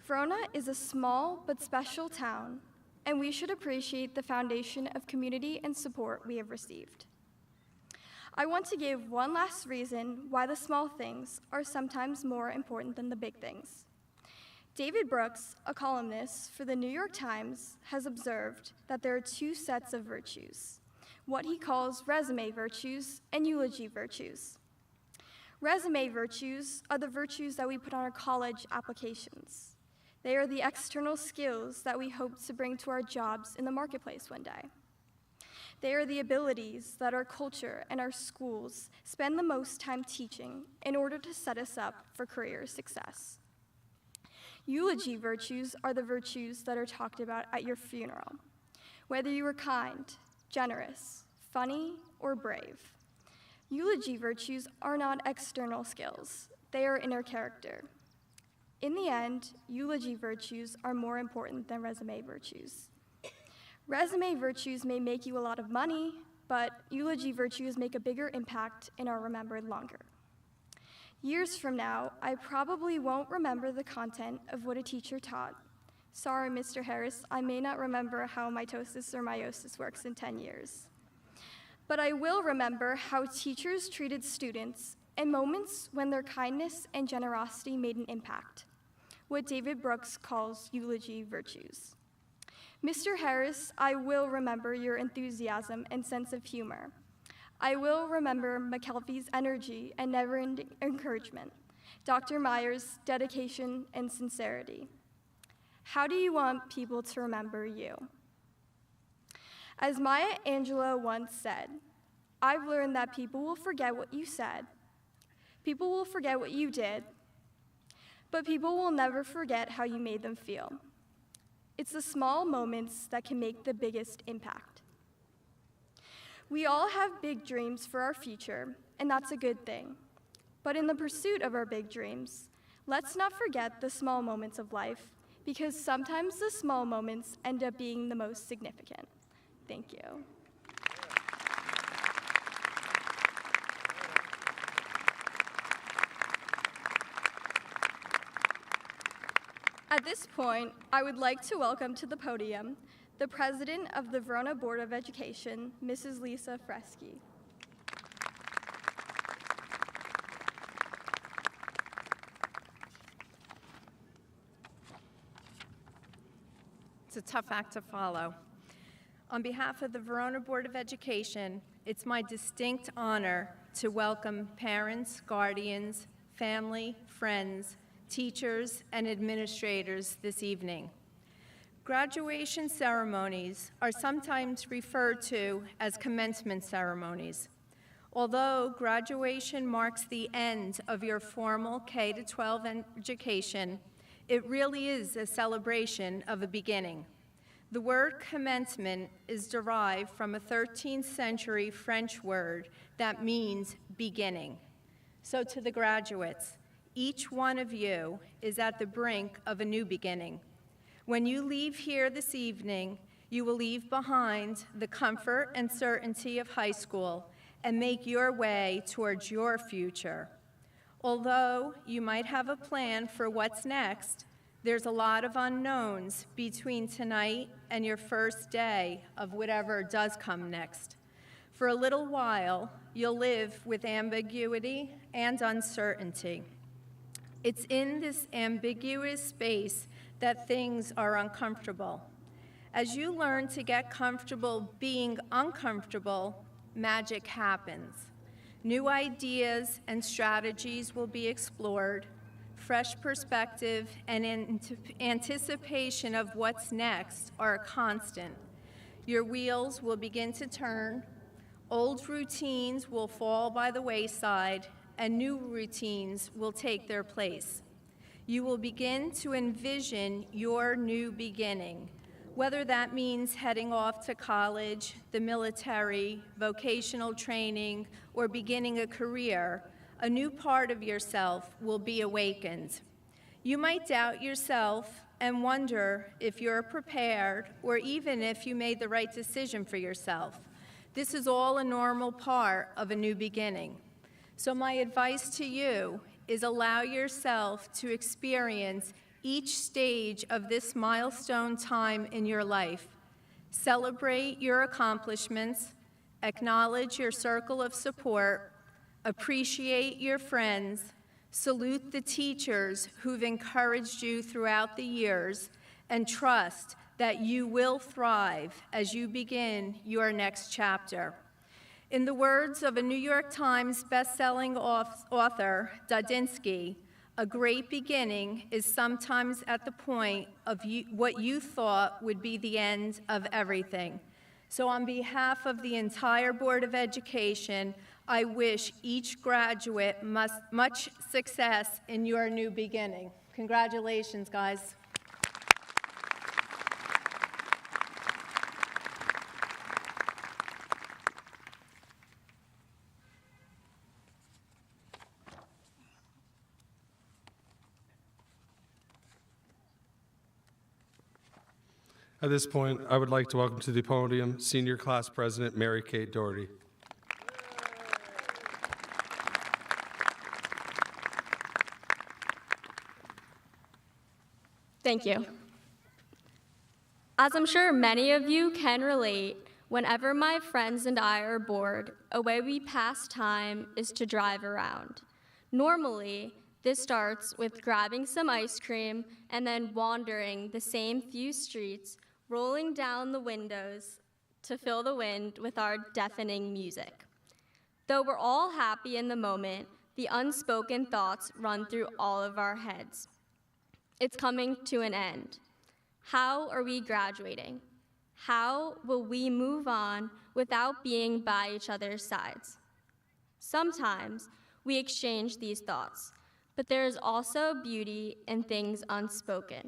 Verona is a small but special town, and we should appreciate the foundation of community and support we have received. I want to give one last reason why the small things are sometimes more important than the big things. David Brooks, a columnist for the New York Times, has observed that there are two sets of virtues, what he calls resume virtues and eulogy virtues. Resume virtues are the virtues that we put on our college applications. They are the external skills that we hope to bring to our jobs in the marketplace one day. They are the abilities that our culture and our schools spend the most time teaching in order to set us up for career success. Eulogy virtues are the virtues that are talked about at your funeral, whether you were kind, generous, funny, or brave. Eulogy virtues are not external skills, they are inner character. In the end, eulogy virtues are more important than resume virtues. Resume virtues may make you a lot of money, but eulogy virtues make a bigger impact and are remembered longer. Years from now, I probably won't remember the content of what a teacher taught. Sorry, Mr. Harris, I may not remember how mitosis or meiosis works in 10 years. But I will remember how teachers treated students and moments when their kindness and generosity made an impact, what David Brooks calls eulogy virtues. Mr. Harris, I will remember your enthusiasm and sense of humor. I will remember McKelvey's energy and never-ending encouragement, Dr. Meyer's dedication and sincerity. How do you want people to remember you? As Maya Angelou once said, I've learned that people will forget what you said, people will forget what you did, but people will never forget how you made them feel. It's the small moments that can make the biggest impact. We all have big dreams for our future, and that's a good thing. But in the pursuit of our big dreams, let's not forget the small moments of life, because sometimes the small moments end up being the most significant. Thank you. At this point, I would like to welcome to the podium the president of the Verona Board of Education, Mrs. Lisa Freschi. It's a tough act to follow. On behalf of the Verona Board of Education, it's my distinct honor to welcome parents, guardians, family, friends, teachers, and administrators this evening. Graduation ceremonies are sometimes referred to as commencement ceremonies. Although graduation marks the end of your formal K-12 education, it really is a celebration of a beginning. The word commencement is derived from a 13th century French word that means beginning. So to the graduates, each one of you is at the brink of a new beginning. When you leave here this evening, you will leave behind the comfort and certainty of high school and make your way towards your future. Although you might have a plan for what's next, there's a lot of unknowns between tonight and your first day of whatever does come next. For a little while, you'll live with ambiguity and uncertainty. It's in this ambiguous space that things are uncomfortable. As you learn to get comfortable being uncomfortable, magic happens. New ideas and strategies will be explored. Fresh perspective and anticipation of what's next are a constant. Your wheels will begin to turn. Old routines will fall by the wayside, and new routines will take their place. You will begin to envision your new beginning, whether that means heading off to college, the military, vocational training, or beginning a career. A new part of yourself will be awakened. You might doubt yourself and wonder if you're prepared or even if you made the right decision for yourself. This is all a normal part of a new beginning. So my advice to you is allow yourself to experience each stage of this milestone time in your life. Celebrate your accomplishments, acknowledge your circle of support, appreciate your friends, salute the teachers who've encouraged you throughout the years, and trust that you will thrive as you begin your next chapter. In the words of a New York Times best-selling author, Dudinsky, a great beginning is sometimes at the point of what you thought would be the end of everything. So on behalf of the entire Board of Education, I wish each graduate much success in your new beginning. Congratulations, guys. At this point, I would like to welcome to the podium Senior Class President Mary Kate Doherty. Thank you. As I'm sure many of you can relate, whenever my friends and I are bored, a way we pass time is to drive around. Normally, this starts with grabbing some ice cream and then wandering the same few streets, rolling down the windows to fill the wind with our deafening music. Though we're all happy in the moment, the unspoken thoughts run through all of our heads. It's coming to an end. How are we graduating? How will we move on without being by each other's sides? Sometimes we exchange these thoughts, but there is also beauty in things unspoken.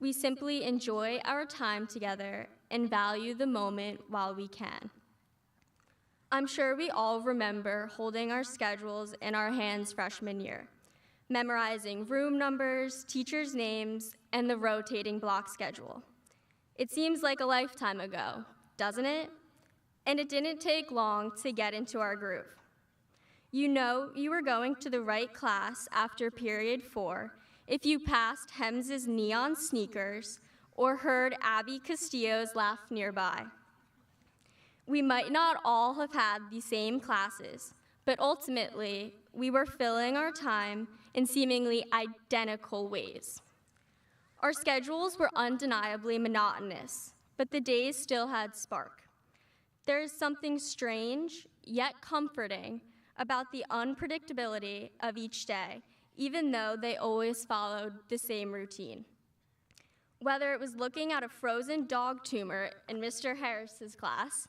We simply enjoy our time together and value the moment while we can. I'm sure we all remember holding our schedules in our hands freshman year, memorizing room numbers, teachers' names, and the rotating block schedule. It seems like a lifetime ago, doesn't it? And it didn't take long to get into our groove. You know you were going to the right class after period 4 if you passed Hems's neon sneakers or heard Abby Castillo's laugh nearby. We might not all have had the same classes, but ultimately, we were filling our time in seemingly identical ways. Our schedules were undeniably monotonous, but the days still had spark. There is something strange, yet comforting, about the unpredictability of each day, even though they always followed the same routine. Whether it was looking at a frozen dog tumor in Mr. Harris's class,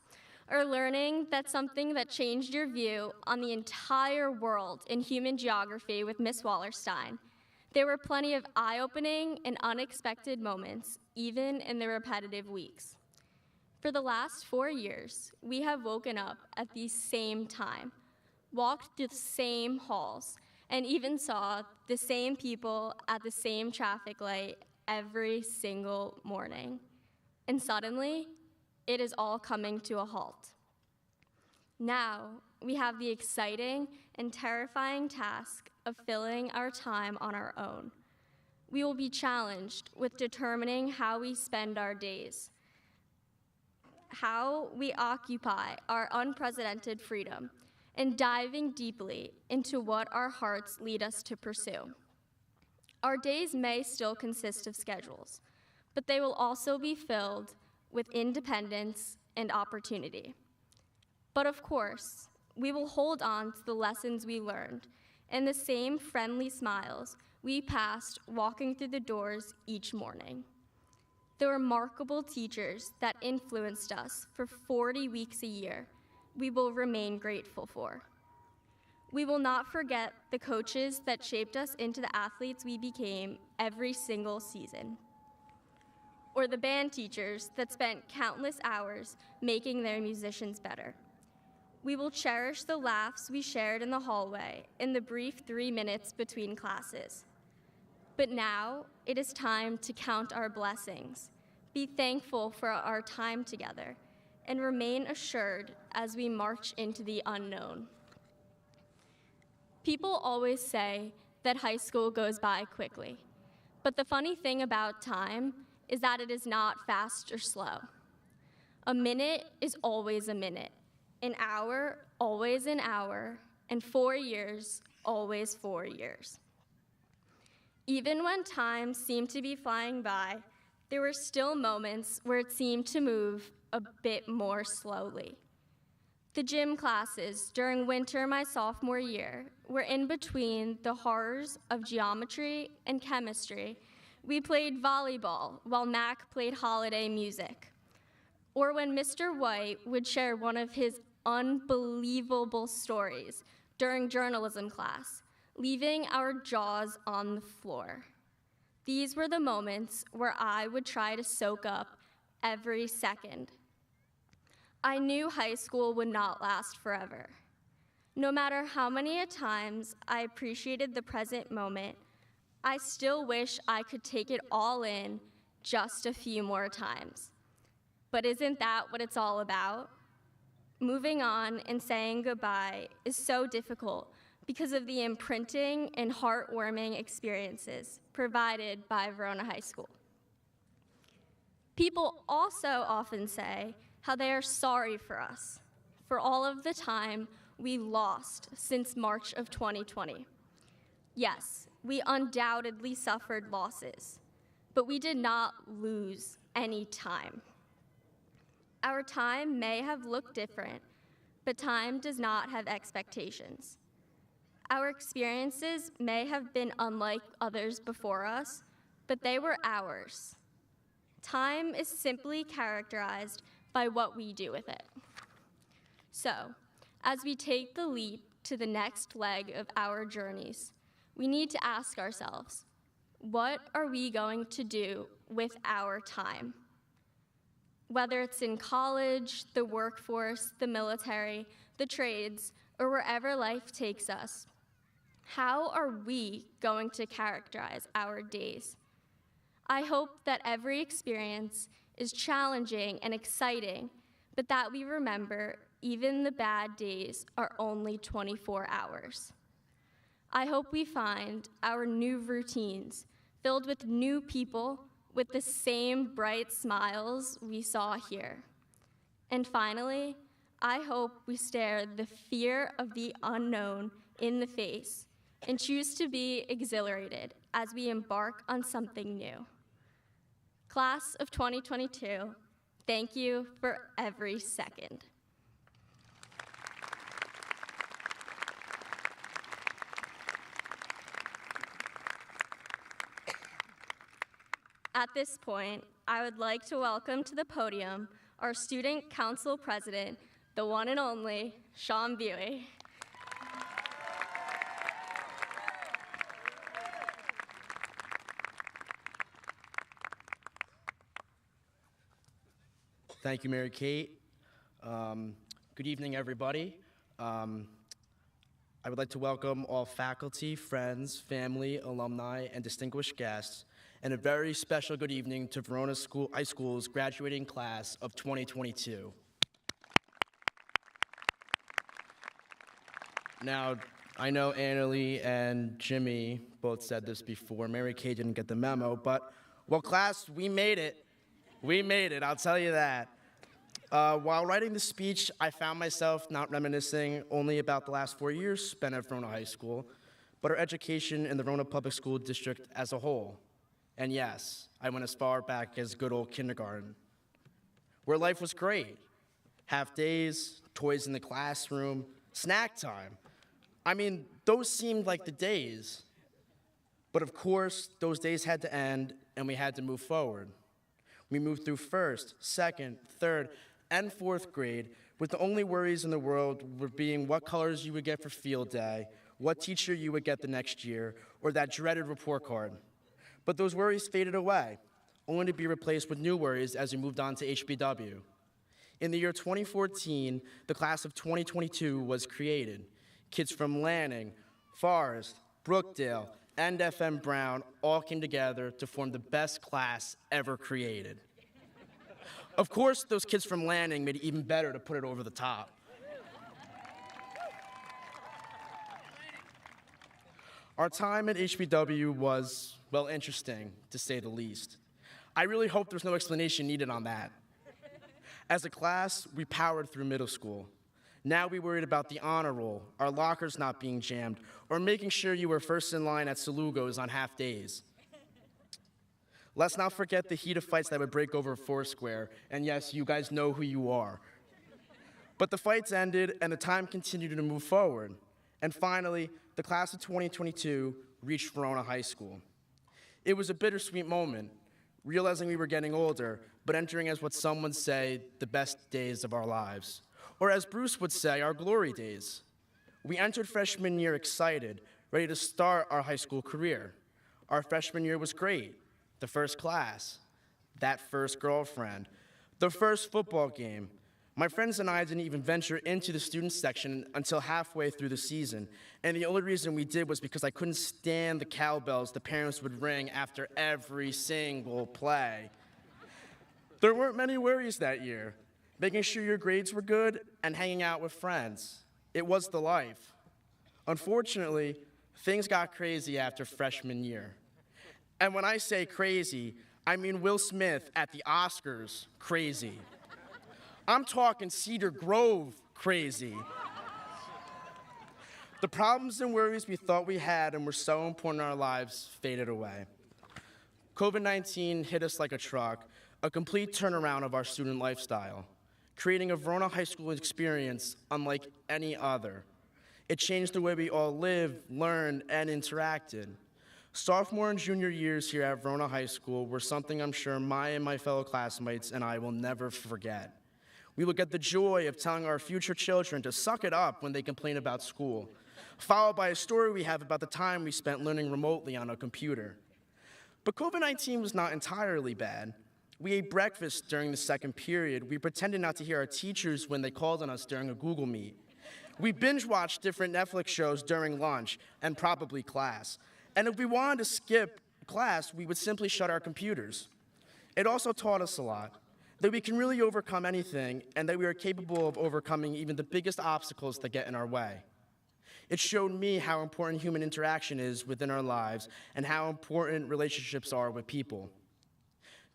or learning that something that changed your view on the entire world in human geography with Miss Wallerstein, there were plenty of eye-opening and unexpected moments, even in the repetitive weeks. For the last 4 years, we have woken up at the same time, walked through the same halls, and even saw the same people at the same traffic light every single morning. And suddenly, it is all coming to a halt. Now, we have the exciting and terrifying task of filling our time on our own. We will be challenged with determining how we spend our days, how we occupy our unprecedented freedom, and diving deeply into what our hearts lead us to pursue. Our days may still consist of schedules, but they will also be filled with independence and opportunity. But of course, we will hold on to the lessons we learned and the same friendly smiles we passed walking through the doors each morning. The remarkable teachers that influenced us for 40 weeks a year, we will remain grateful for. We will not forget the coaches that shaped us into the athletes we became every single season, or the band teachers that spent countless hours making their musicians better. We will cherish the laughs we shared in the hallway in the brief 3 minutes between classes. But now it is time to count our blessings, be thankful for our time together, and remain assured as we march into the unknown. People always say that high school goes by quickly, but the funny thing about time is that it is not fast or slow. A minute is always a minute, an hour always an hour, and 4 years always 4 years. Even when time seemed to be flying by, there were still moments where it seemed to move a bit more slowly. The gym classes during winter my sophomore year were in between the horrors of geometry and chemistry. We played volleyball while Mac played holiday music. Or when Mr. White would share one of his unbelievable stories during journalism class, leaving our jaws on the floor. These were the moments where I would try to soak up every second. I knew high school would not last forever. No matter how many times I appreciated the present moment, I still wish I could take it all in just a few more times. But isn't that what it's all about? Moving on and saying goodbye is so difficult because of the imprinting and heartwarming experiences provided by Verona High School. People also often say how they are sorry for us, for all of the time we lost since March of 2020. Yes, we undoubtedly suffered losses, but we did not lose any time. Our time may have looked different, but time does not have expectations. Our experiences may have been unlike others before us, but they were ours. Time is simply characterized by what we do with it. So, as we take the leap to the next leg of our journeys, we need to ask ourselves, what are we going to do with our time? Whether it's in college, the workforce, the military, the trades, or wherever life takes us, how are we going to characterize our days? I hope that every experience is challenging and exciting, but that we remember even the bad days are only 24 hours. I hope we find our new routines filled with new people with the same bright smiles we saw here. And finally, I hope we stare the fear of the unknown in the face and choose to be exhilarated as we embark on something new. Class of 2022, thank you for every second. At this point, I would like to welcome to the podium our Student Council President, the one and only Sean Buey. Thank you, Mary Kate. Good evening, everybody. I would like to welcome all faculty, friends, family, alumni, and distinguished guests, and a very special good evening to Verona High School's graduating class of 2022. Now, I know Annalee and Jimmy both said this before. Mary Kay didn't get the memo, but, well, class, we made it. We made it, I'll tell you that. While writing the speech, I found myself not reminiscing only about the last 4 years spent at Verona High School, but our education in the Verona Public School District as a whole. And yes, I went as far back as good old kindergarten, where life was great. Half days, toys in the classroom, snack time. I mean, those seemed like the days. But of course, those days had to end, and we had to move forward. We moved through first, second, third, and fourth grade with the only worries in the world were being what colors you would get for field day, what teacher you would get the next year, or that dreaded report card. But those worries faded away, only to be replaced with new worries as we moved on to HBW. In the year 2014, the class of 2022 was created. Kids from Lanning, Forest, Brookdale, and FM Brown all came together to form the best class ever created. Of course, those kids from Lanning made it even better to put it over the top. Our time at HBW was, well, interesting, to say the least. I really hope there's no explanation needed on that. As a class, we powered through middle school. Now we worried about the honor roll, our lockers not being jammed, or making sure you were first in line at Salugos on half days. Let's not forget the heat of fights that would break over Foursquare, and yes, you guys know who you are. But the fights ended, and the time continued to move forward. And finally, the class of 2022 reached Verona High School. It was a bittersweet moment, realizing we were getting older, but entering as what some would say, the best days of our lives. Or as Bruce would say, our glory days. We entered freshman year excited, ready to start our high school career. Our freshman year was great. The first class, that first girlfriend, the first football game. My friends and I didn't even venture into the student section until halfway through the season, and the only reason we did was because I couldn't stand the cowbells the parents would ring after every single play. There weren't many worries that year. Making sure your grades were good and hanging out with friends. It was the life. Unfortunately, things got crazy after freshman year. And when I say crazy, I mean Will Smith at the Oscars crazy. I'm talking Cedar Grove crazy. The problems and worries we thought we had and were so important in our lives faded away. COVID-19 hit us like a truck, a complete turnaround of our student lifestyle, creating a Verona High School experience unlike any other. It changed the way we all lived, learned, and interacted. Sophomore and junior years here at Verona High School were something I'm sure my fellow classmates and I will never forget. We will get the joy of telling our future children to suck it up when they complain about school, followed by a story we have about the time we spent learning remotely on a computer. But COVID-19 was not entirely bad. We ate breakfast during the second period. We pretended not to hear our teachers when they called on us during a Google Meet. We binge-watched different Netflix shows during lunch and probably class. And if we wanted to skip class, we would simply shut our computers. It also taught us a lot, that we can really overcome anything and that we are capable of overcoming even the biggest obstacles that get in our way. It showed me how important human interaction is within our lives and how important relationships are with people.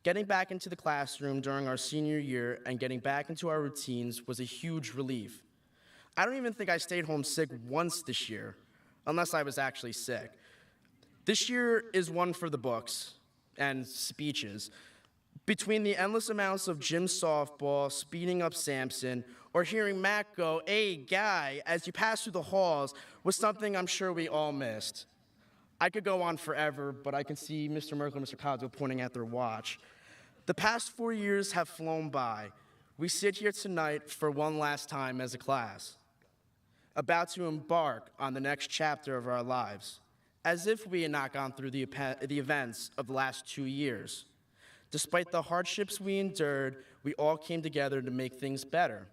Getting back into the classroom during our senior year and getting back into our routines was a huge relief. I don't even think I stayed home sick once this year, unless I was actually sick. This year is one for the books and speeches. Between the endless amounts of gym softball, speeding up Samson, or hearing Matt go, "Hey, guy," as you pass through the halls was something I'm sure we all missed. I could go on forever, but I can see Mr. Merkel and Mr. Cosmo pointing at their watch. The past 4 years have flown by. We sit here tonight for one last time as a class, about to embark on the next chapter of our lives, as if we had not gone through the events of the last 2 years. Despite the hardships we endured, we all came together to make things better.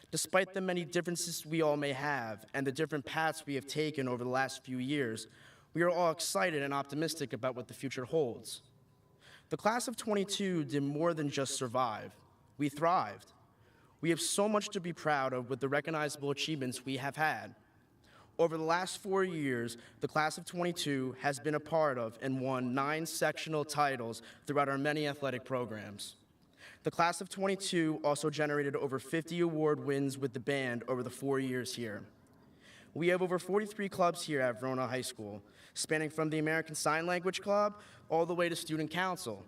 Despite the many differences we all may have and the different paths we have taken over the last few years, we are all excited and optimistic about what the future holds. The class of 22 did more than just survive. We thrived. We have so much to be proud of with the recognizable achievements we have had. Over the last 4 years, the class of 22 has been a part of and won 9 sectional titles throughout our many athletic programs. The class of 22 also generated over 50 award wins with the band over the 4 years here. We have over 43 clubs here at Verona High School, spanning from the American Sign Language Club all the way to Student Council.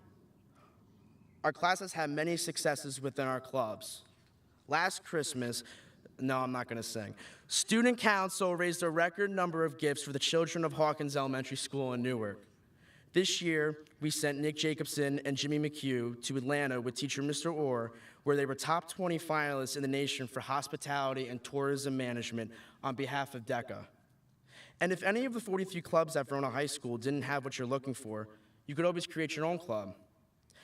Our class has had many successes within our clubs. Last Christmas, no, I'm not going to sing. Student Council raised a record number of gifts for the children of Hawkins Elementary School in Newark. This year, we sent Nick Jacobson and Jimmy McHugh to Atlanta with teacher Mr. Orr, where they were top 20 finalists in the nation for hospitality and tourism management on behalf of DECA. And if any of the 43 clubs at Verona High School didn't have what you're looking for, you could always create your own club.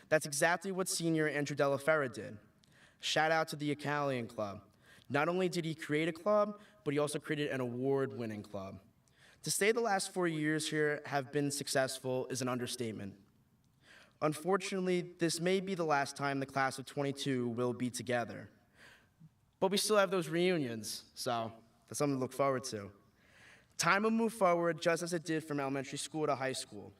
That's exactly what senior Andrew Della Ferra did. Shout out to the Italian Club. Not only did he create a club, but he also created an award-winning club. To say the last 4 years here have been successful is an understatement. Unfortunately, this may be the last time the class of 22 will be together. But we still have those reunions, so that's something to look forward to. Time will move forward just as it did from elementary school to high school.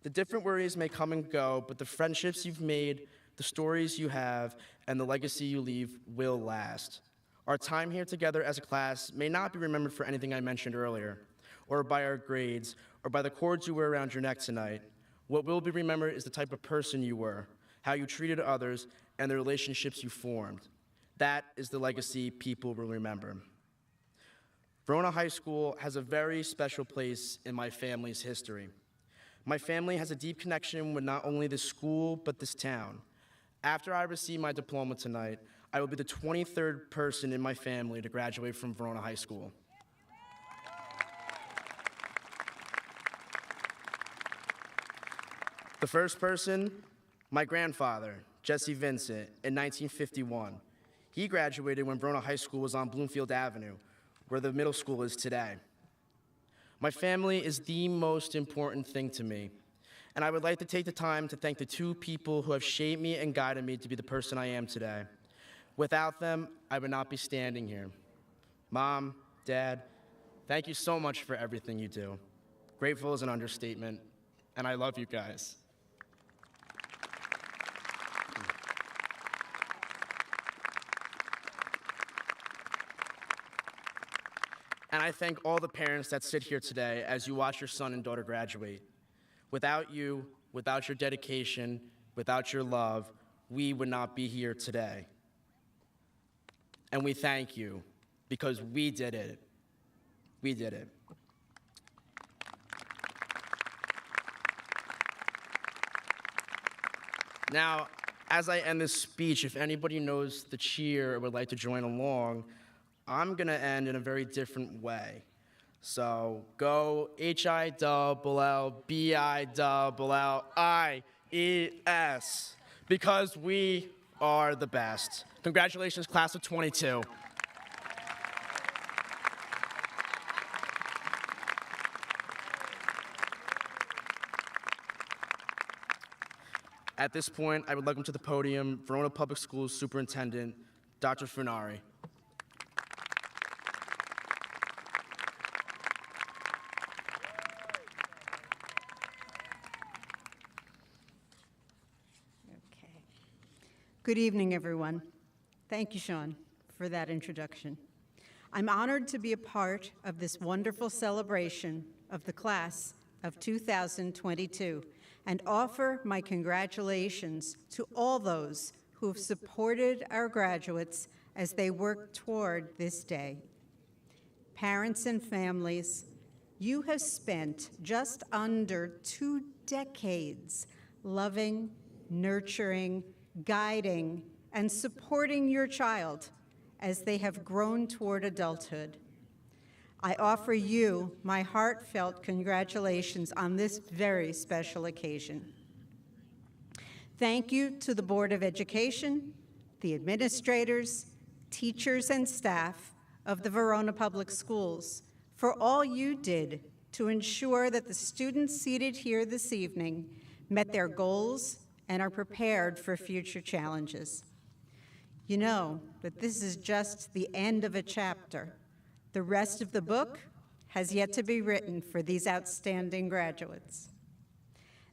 The different worries may come and go, but the friendships you've made, the stories you have, and the legacy you leave will last. Our time here together as a class may not be remembered for anything I mentioned earlier, or by our grades, or by the cords you wear around your neck tonight. What will be remembered is the type of person you were, how you treated others, and the relationships you formed. That is the legacy people will remember. Verona High School has a very special place in my family's history. My family has a deep connection with not only this school, but this town. After I receive my diploma tonight, I will be the 23rd person in my family to graduate from Verona High School. The first person, my grandfather, Jesse Vincent, in 1951. He graduated when Verona High School was on Bloomfield Avenue, where the middle school is today. My family is the most important thing to me, and I would like to take the time to thank the 2 people who have shaped me and guided me to be the person I am today. Without them, I would not be standing here. Mom, Dad, thank you so much for everything you do. Grateful is an understatement, and I love you guys. And I thank all the parents that sit here today as you watch your son and daughter graduate. Without you, without your dedication, without your love, we would not be here today. And we thank you, because we did it. We did it. Now, as I end this speech, if anybody knows the cheer or would like to join along, I'm gonna end in a very different way. So go HILLBILLIES, because we are the best. Congratulations, class of 22. At this point, I would welcome to the podium Verona Public Schools Superintendent, Dr. Funari. Good evening, everyone. Thank you, Sean, for that introduction. I'm honored to be a part of this wonderful celebration of the class of 2022 and offer my congratulations to all those who have supported our graduates as they work toward this day. Parents and families, you have spent just under 2 decades loving, nurturing, guiding, and supporting your child as they have grown toward adulthood. I offer you my heartfelt congratulations on this very special occasion. Thank you to the Board of Education, the administrators, teachers, and staff of the Verona Public Schools for all you did to ensure that the students seated here this evening met their goals and are prepared for future challenges. You know that this is just the end of a chapter. The rest of the book has yet to be written for these outstanding graduates.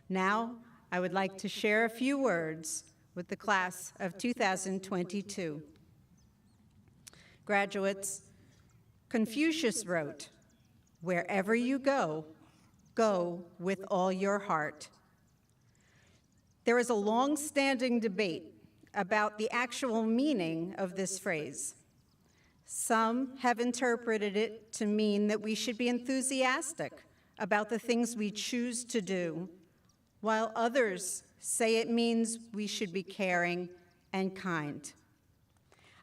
Now, I would like to share a few words with the class of 2022. Graduates, Confucius wrote, "Wherever you go, go with all your heart." There is a long-standing debate about the actual meaning of this phrase. Some have interpreted it to mean that we should be enthusiastic about the things we choose to do, while others say it means we should be caring and kind.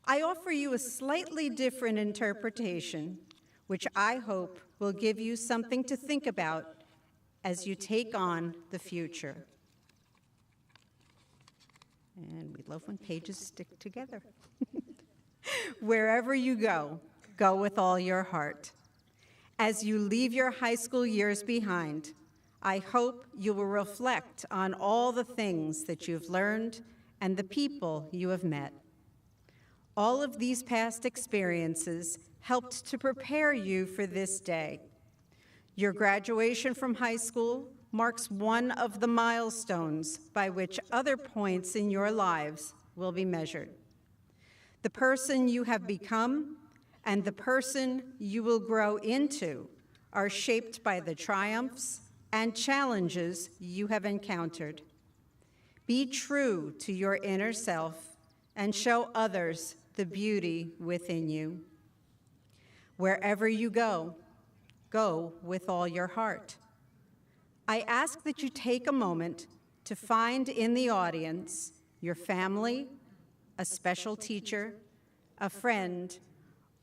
I offer you a slightly different interpretation, which I hope will give you something to think about as you take on the future. And we love when pages stick together. Wherever you go, go with all your heart. As you leave your high school years behind, I hope you will reflect on all the things that you've learned and the people you have met. All of these past experiences helped to prepare you for this day. Your graduation from high school marks one of the milestones by which other points in your lives will be measured. The person you have become and the person you will grow into are shaped by the triumphs and challenges you have encountered. Be true to your inner self and show others the beauty within you. Wherever you go, go with all your heart. I ask that you take a moment to find in the audience your family, a special teacher, a friend,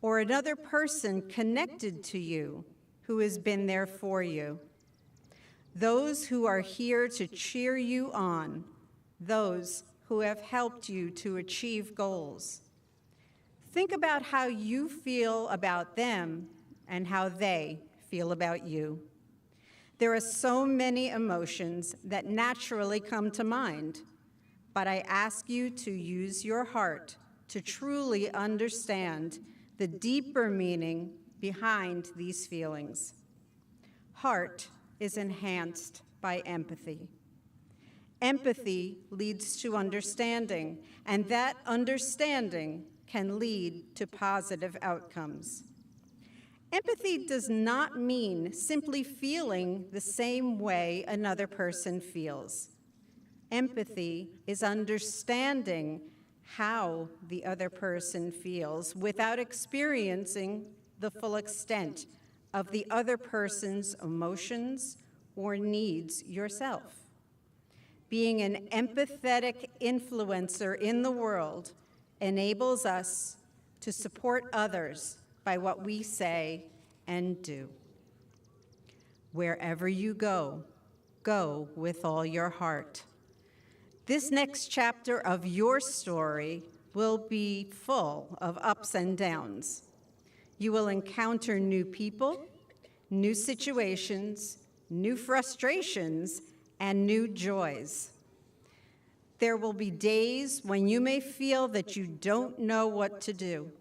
or another person connected to you who has been there for you. Those who are here to cheer you on, those who have helped you to achieve goals. Think about how you feel about them and how they feel about you. There are so many emotions that naturally come to mind, but I ask you to use your heart to truly understand the deeper meaning behind these feelings. Heart is enhanced by empathy. Empathy leads to understanding, and that understanding can lead to positive outcomes. Empathy does not mean simply feeling the same way another person feels. Empathy is understanding how the other person feels without experiencing the full extent of the other person's emotions or needs yourself. Being an empathetic influencer in the world enables us to support others by what we say and do. Wherever you go, go with all your heart. This next chapter of your story will be full of ups and downs. You will encounter new people, new situations, new frustrations, and new joys. There will be days when you may feel that you don't know what to do.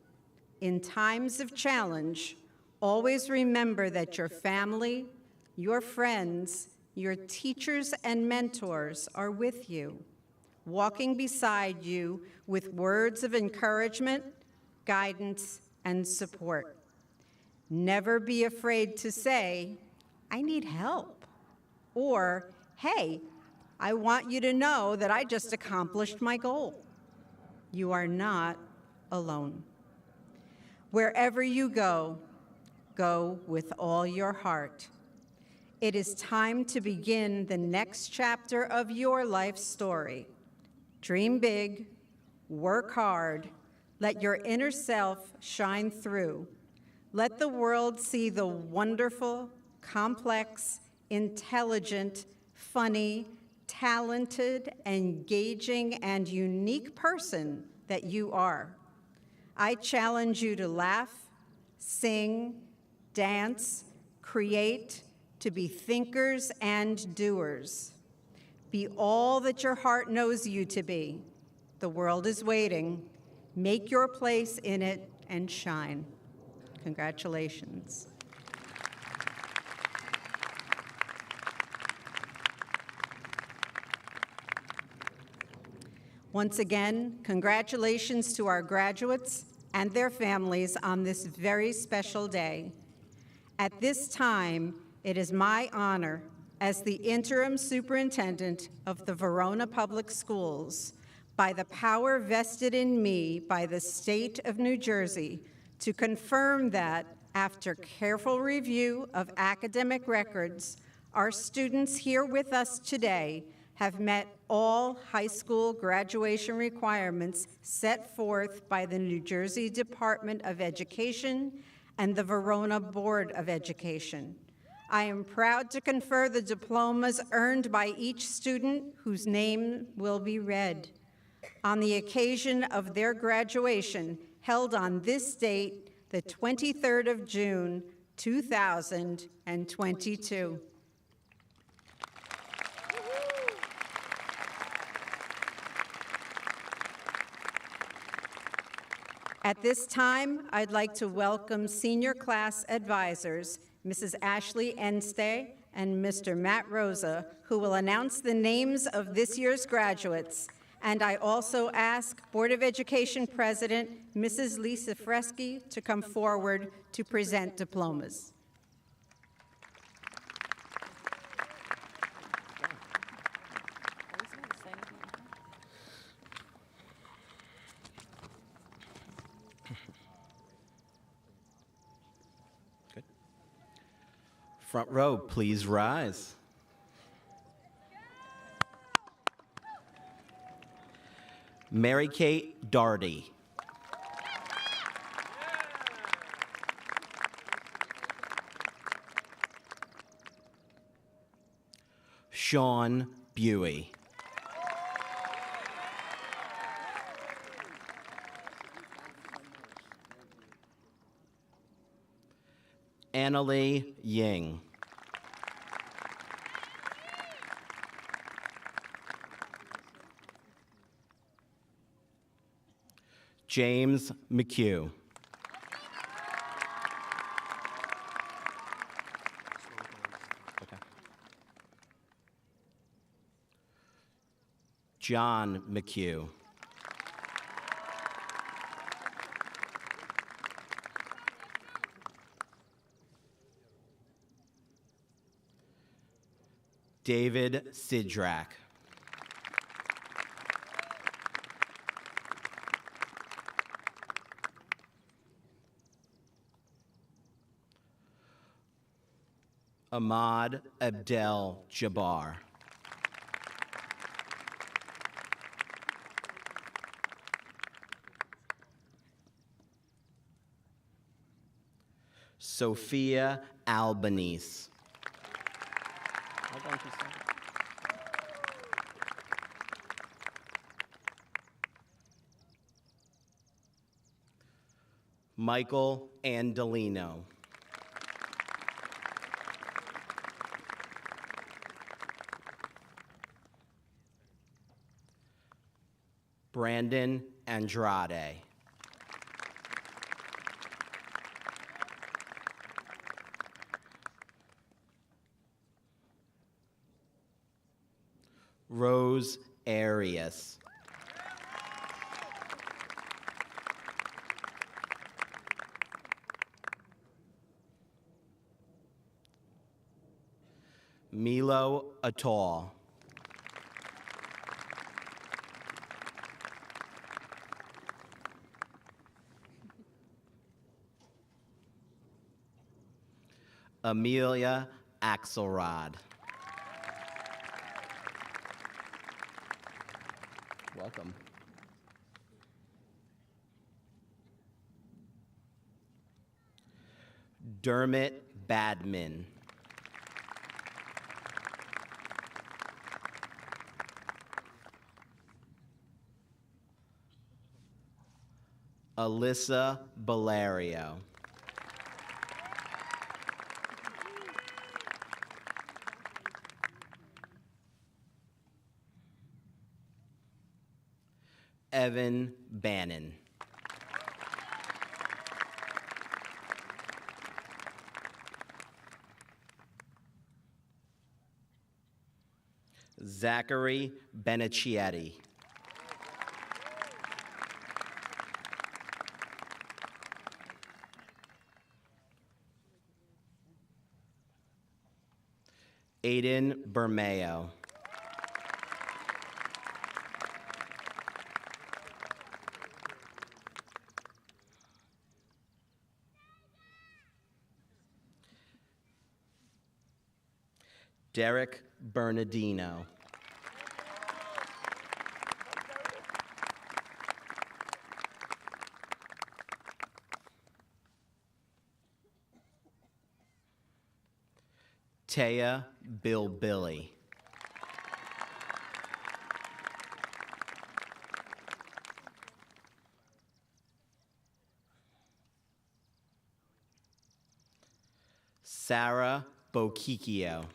In times of challenge, always remember that your family, your friends, your teachers and mentors are with you, walking beside you with words of encouragement, guidance, and support. Never be afraid to say, "I need help," or, "Hey, I want you to know that I just accomplished my goal." You are not alone. Wherever you go, go with all your heart. It is time to begin the next chapter of your life story. Dream big, work hard, let your inner self shine through. Let the world see the wonderful, complex, intelligent, funny, talented, engaging, and unique person that you are. I challenge you to laugh, sing, dance, create, to be thinkers and doers. Be all that your heart knows you to be. The world is waiting. Make your place in it and shine. Congratulations. Once again, congratulations to our graduates and their families on this very special day. At this time, it is my honor as the interim superintendent of the Verona Public Schools, by the power vested in me by the state of New Jersey, to confirm that after careful review of academic records, our students here with us today have met all high school graduation requirements set forth by the New Jersey Department of Education and the Verona Board of Education. I am proud to confer the diplomas earned by each student whose name will be read. On the occasion of their graduation, held on this date, the 23rd of June, 2022. At this time, I'd like to welcome senior class advisors, Mrs. Ashley Enstay and Mr. Matt Rosa, who will announce the names of this year's graduates. And I also ask Board of Education President, Mrs. Lisa Fresky, to come forward to present diplomas. Front row, please rise. Mary Kate Darty. Sean Buey. Annalee Ying. James McHugh. Okay. John McHugh. David Sidrak. Ahmad Abdel Jabbar. Sophia Albanese. Michael Andolino. Brandon Andrade. Rose Arias. Milo Atol. Amelia Axelrod. Welcome. Dermot Badman. Alyssa Balario. Evan Bannon. Zachary Benicietti. Aiden Bermeo. Derek Bernardino. Taya Billy. Sarah Bokikio.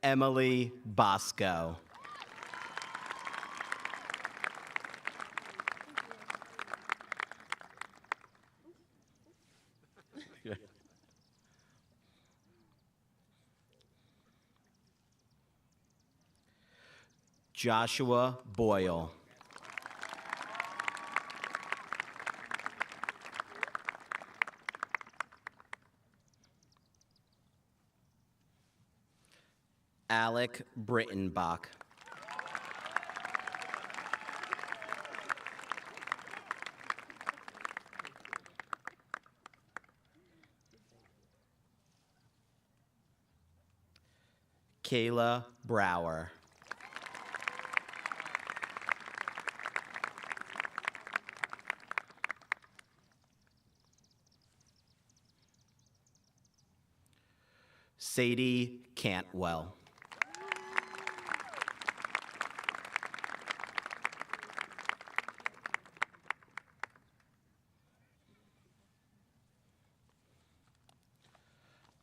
Emily Bosco. Joshua Boyle. Alec Brittenbach. Kayla Brower. Sadie Cantwell.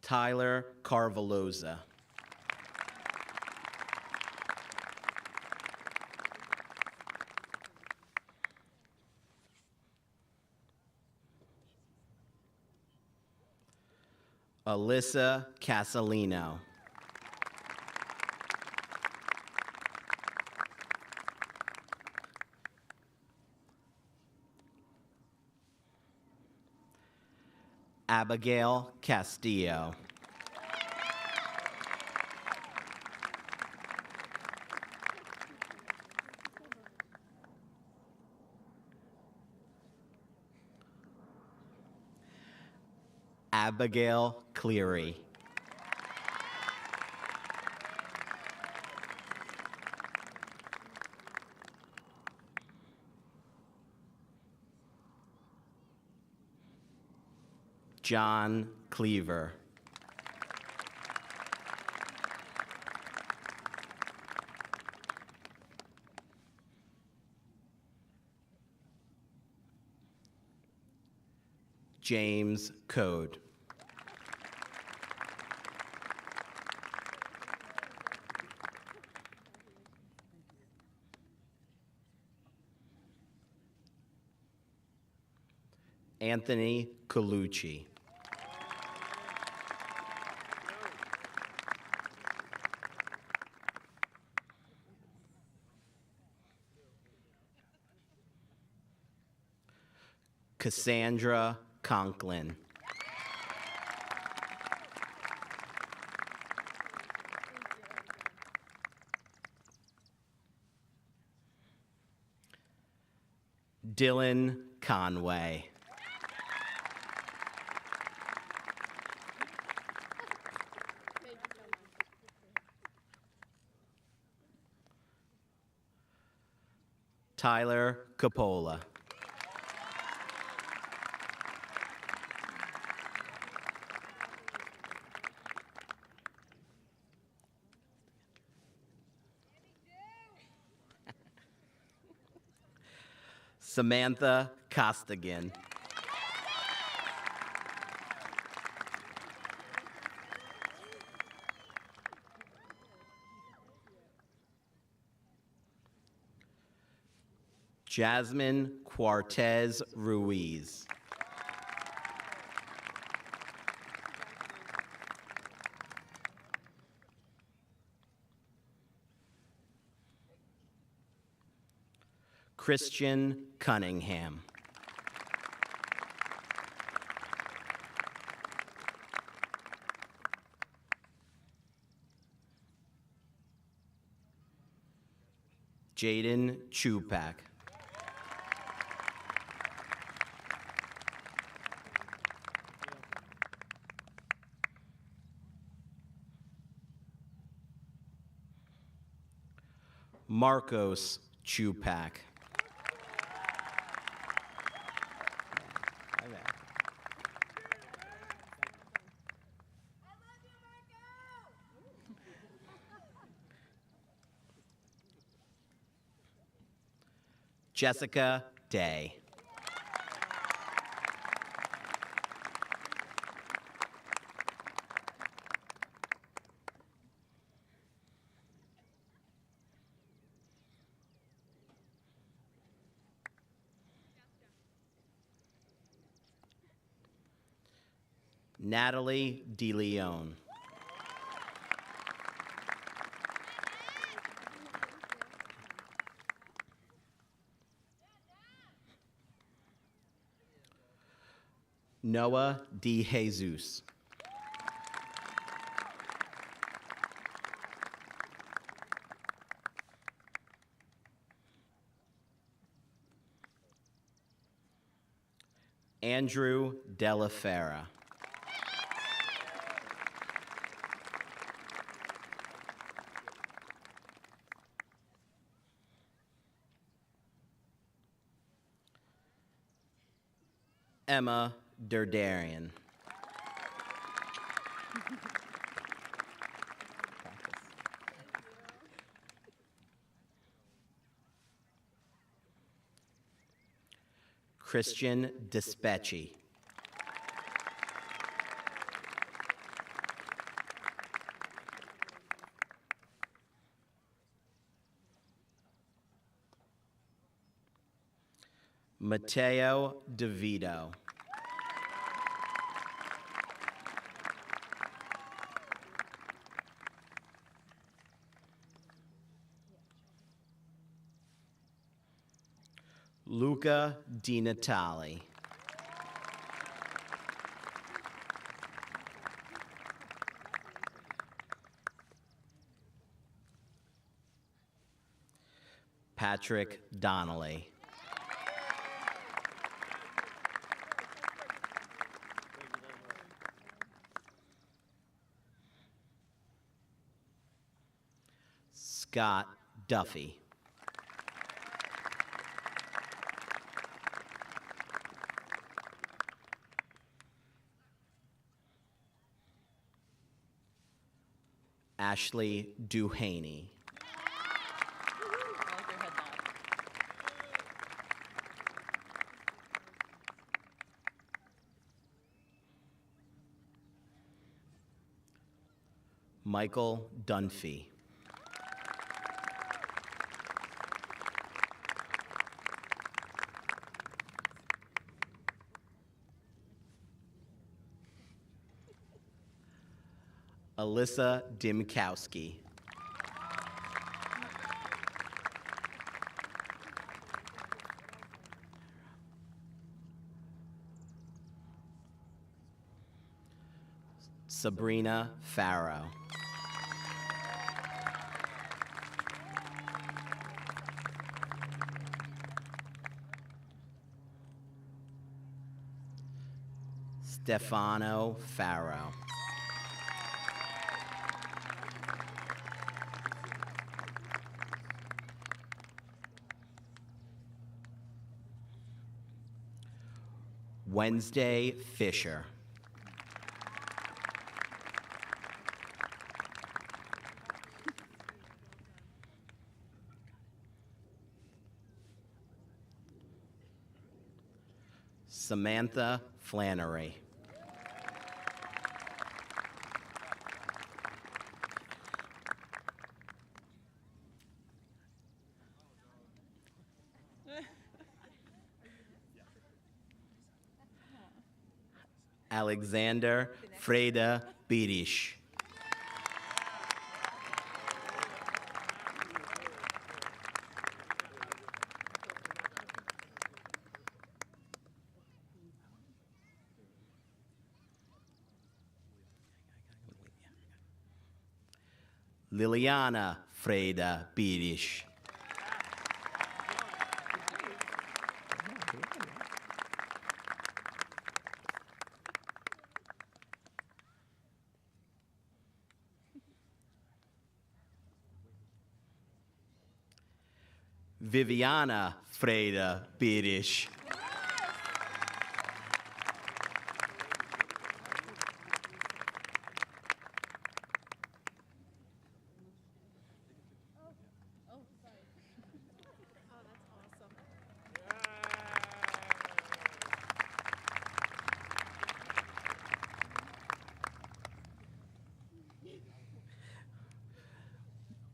Tyler Carvalhoza. Alyssa Casalino. Abigail Castillo. Abigail Cleary. John Cleaver. James Code. Anthony Colucci. Cassandra Conklin. Dylan Conway. Tyler Capola. Samantha Costigan. Jasmine Quartez Ruiz. Christian Cunningham. Jaden Chupak. Marcos Chupak. Jessica Day. Natalie DeLeon. Noah De Jesus. Andrew Della Fera. Emma Derdarian. Christian Dispecci. Matteo DeVito. Luca Di Natale. Patrick Donnelly. Scott Duffy. Ashley Duhaney. Michael Dunphy. Alyssa Dimkowski. Sabrina Farrow. Stefano Farrow. Wednesday Fisher. Samantha Flannery. Alexander Freda Birish. Liliana Freda Birish. Viviana Freda Birish.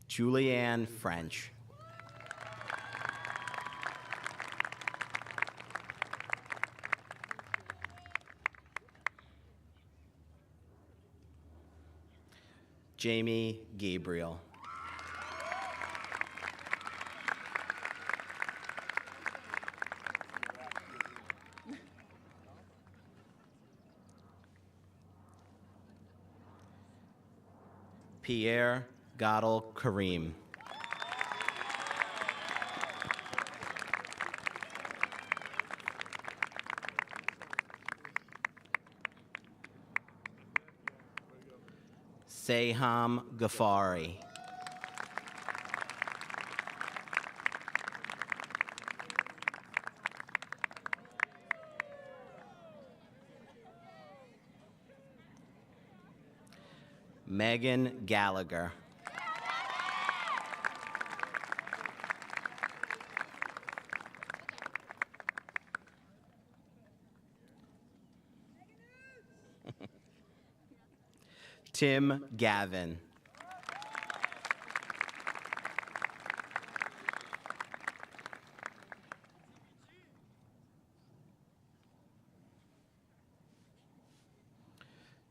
Julianne French. Jamie Gabriel. Pierre Gadel Kareem. Seham Ghaffari. Megan Gallagher. Tim Gavin.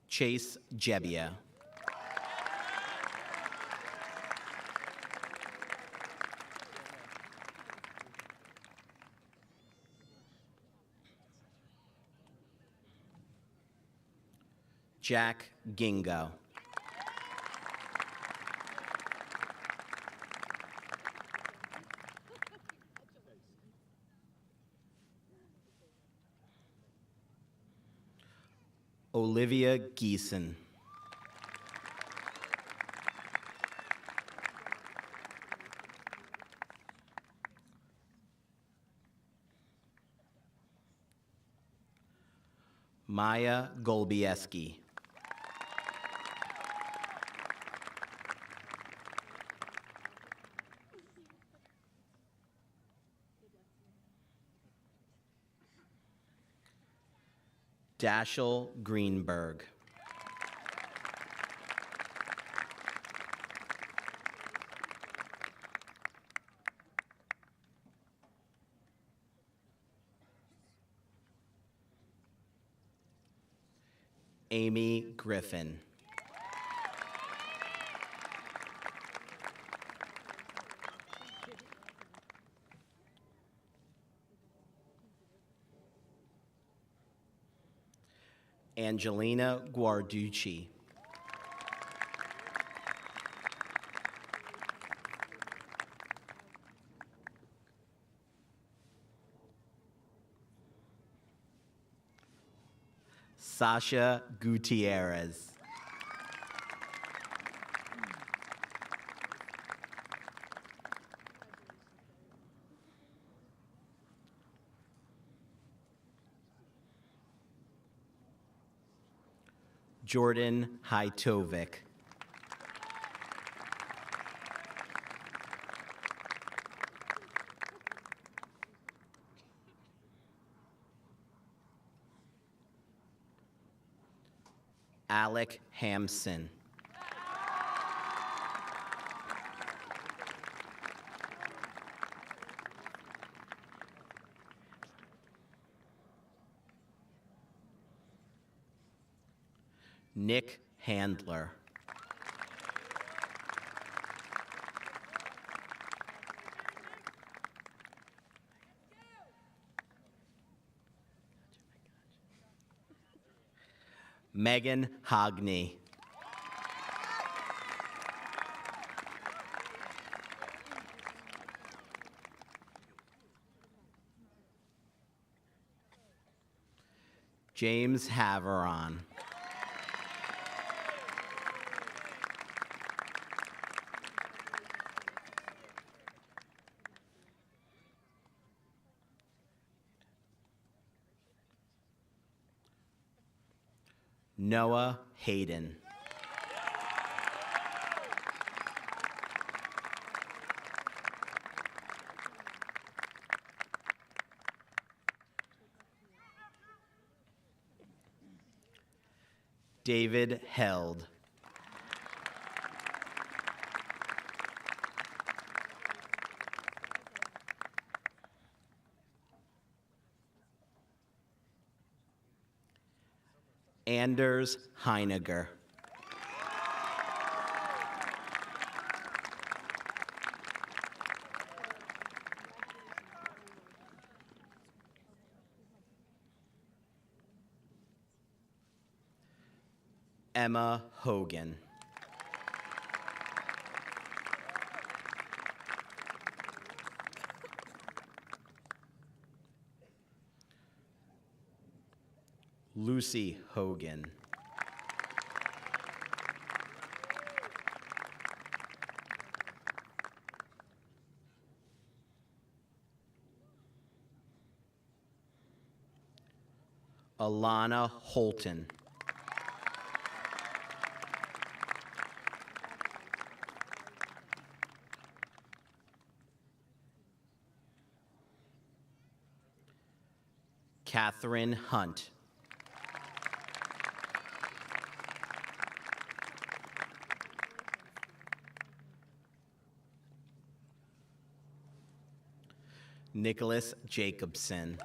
Chase Jebbia. Jack Gingo. Olivia Geeson. Maya Golbieski. Cashel Greenberg. Amy Griffin. Angelina Guarducci. Sasha Gutierrez. Jordan Hajtovic. Alec Hampson. Nick Handler. Megan Hogney. James Haveron. Noah Hayden. David Held. Anders Heiniger. Emma Hogan. Lucy Hogan. Alana Holton. Catherine Hunt. Nicholas Jacobson.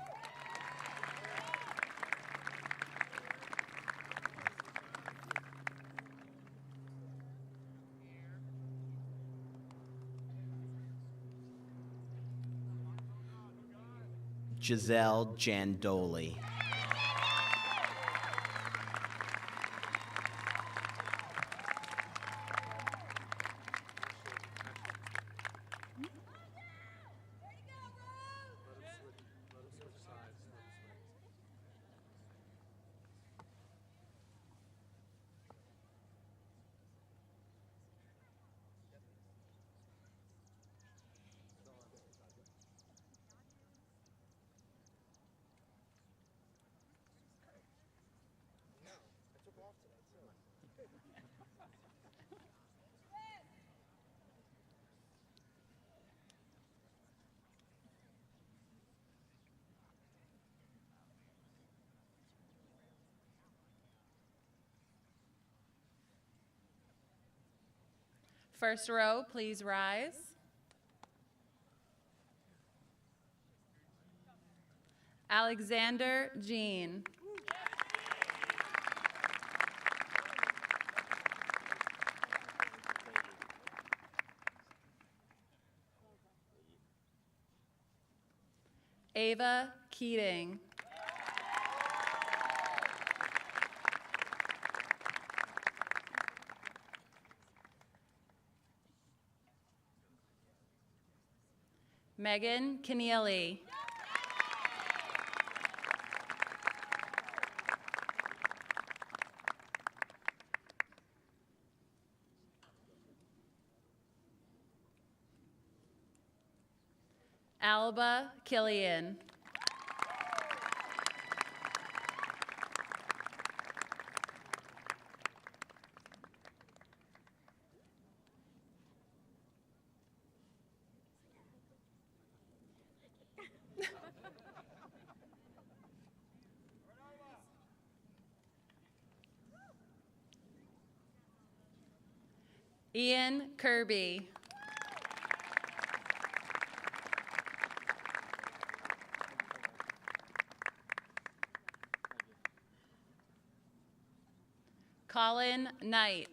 Giselle Jandoli. First row, please rise. Alexander Jean. Ava Keating. Megan Keneally. Alba Killian. Ian Kirby. Colin Knight.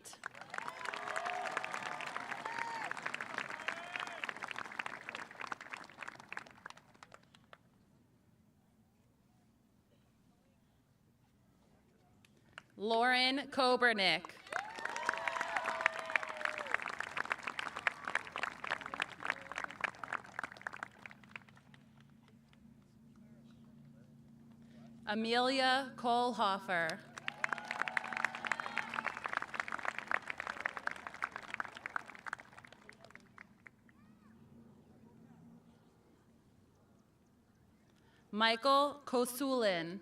Lauren Kobernick. Amelia Kohlhofer. Michael Kosulin.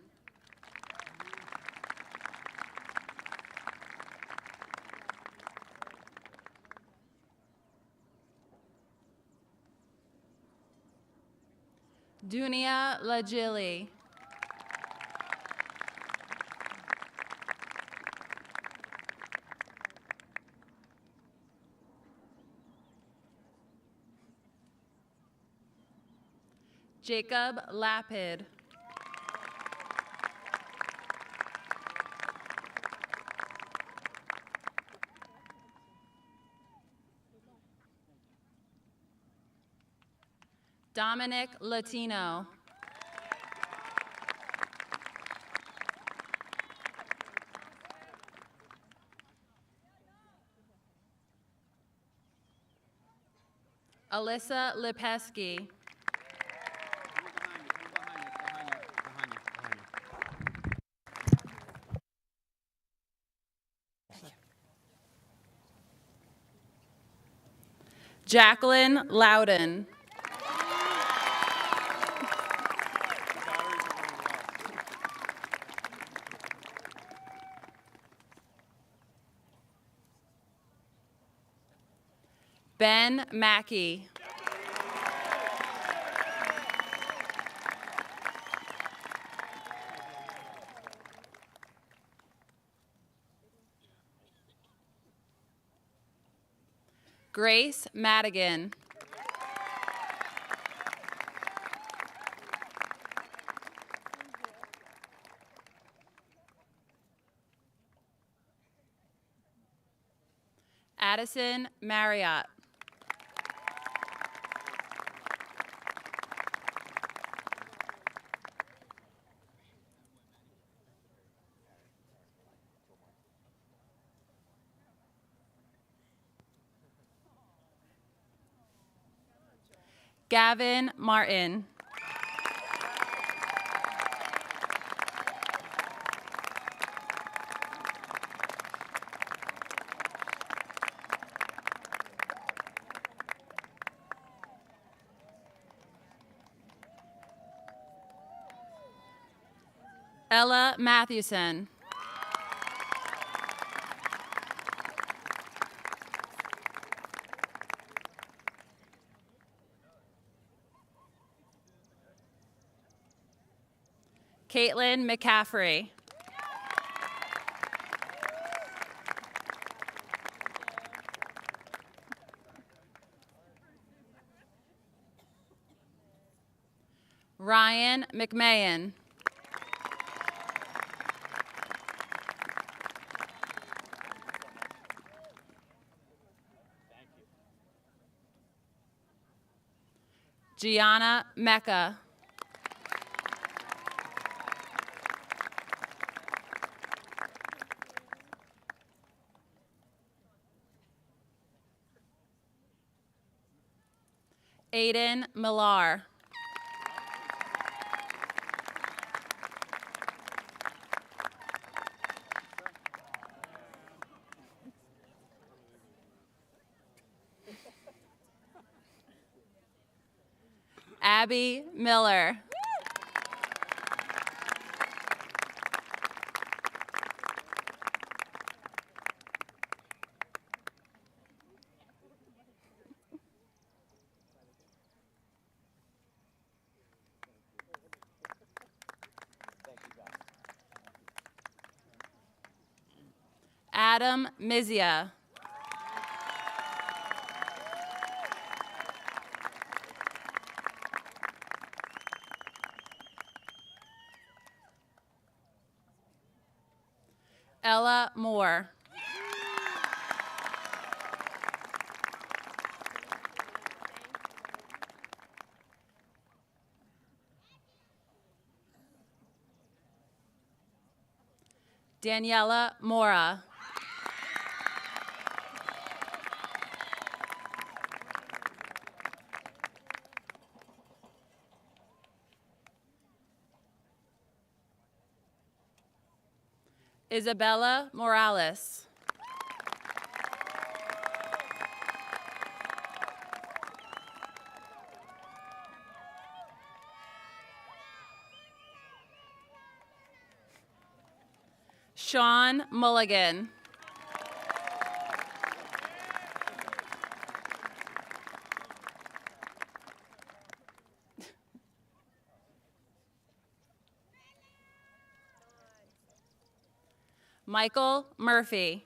Dunia Lajili. Jacob Lapid. Dominic Latino. Alyssa Lipesky. Jacqueline Loudon. Ben Mackey. Grace Madigan. Addison Marriott. Gavin Martin. Ella Mathewson. Caitlin McCaffrey. Ryan McMahon. Gianna Mecca. Aiden Millar. Abby Miller. Adam Mizia. Ella Moore. Daniela Mora. Isabella Morales. Sean Mulligan. Michael Murphy.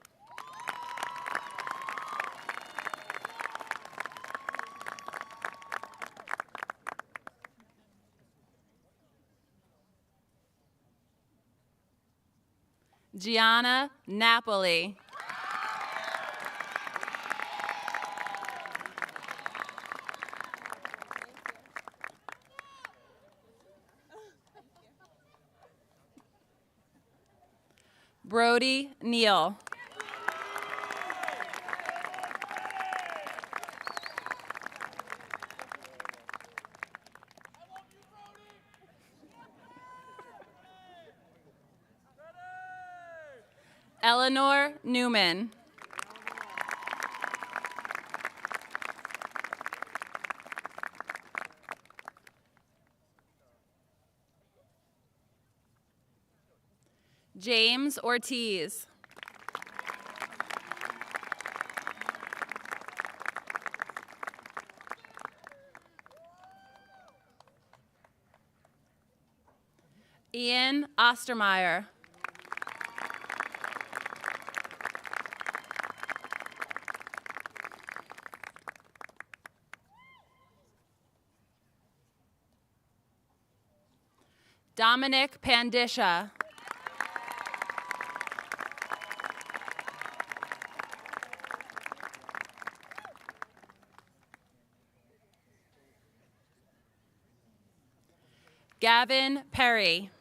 Gianna Napoli. Brody Neal. Eleanor Newman. James Ortiz. Ian Ostermeyer. Dominic Pandisha. Gavin Perry.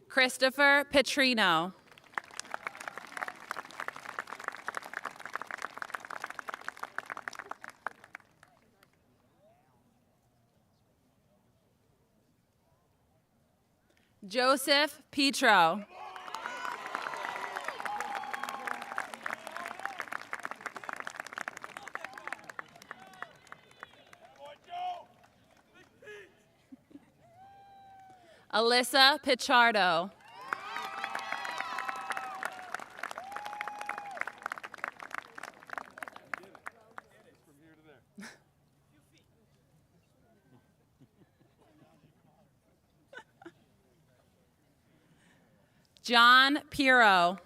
Christopher Petrino. Joseph Petro. Alyssa Pichardo. John Piro.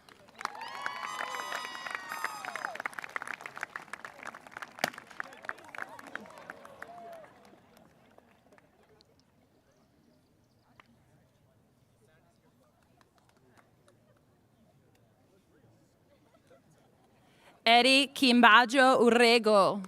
Eddie Kimbajo Urrego.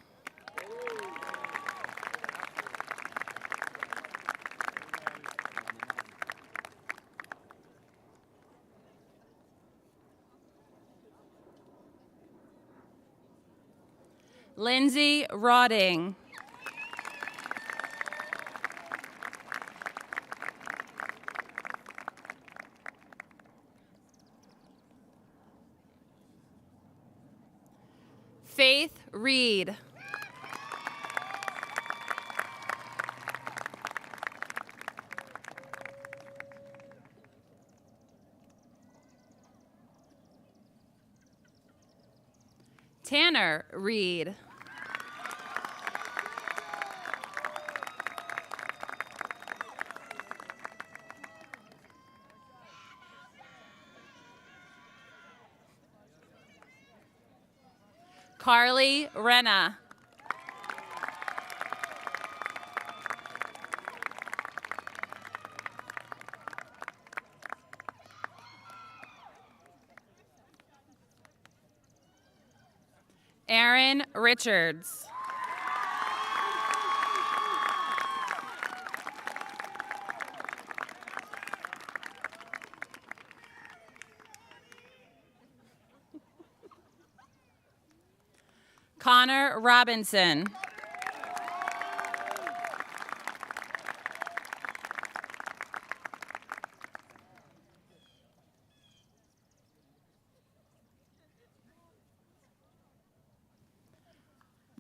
Lindsay Rodding. Faith Reed. Tanner Reed. Carly Renna. Aaron Richards. Connor Robinson.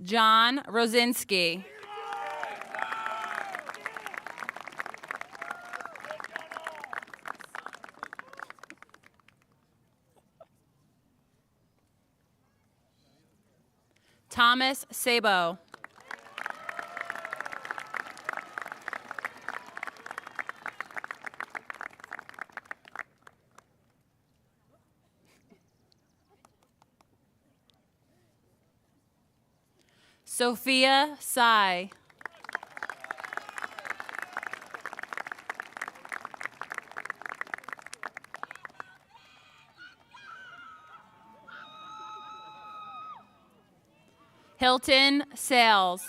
John Rosinski. Thomas Sabo. Sophia Sai. Hilton Sales.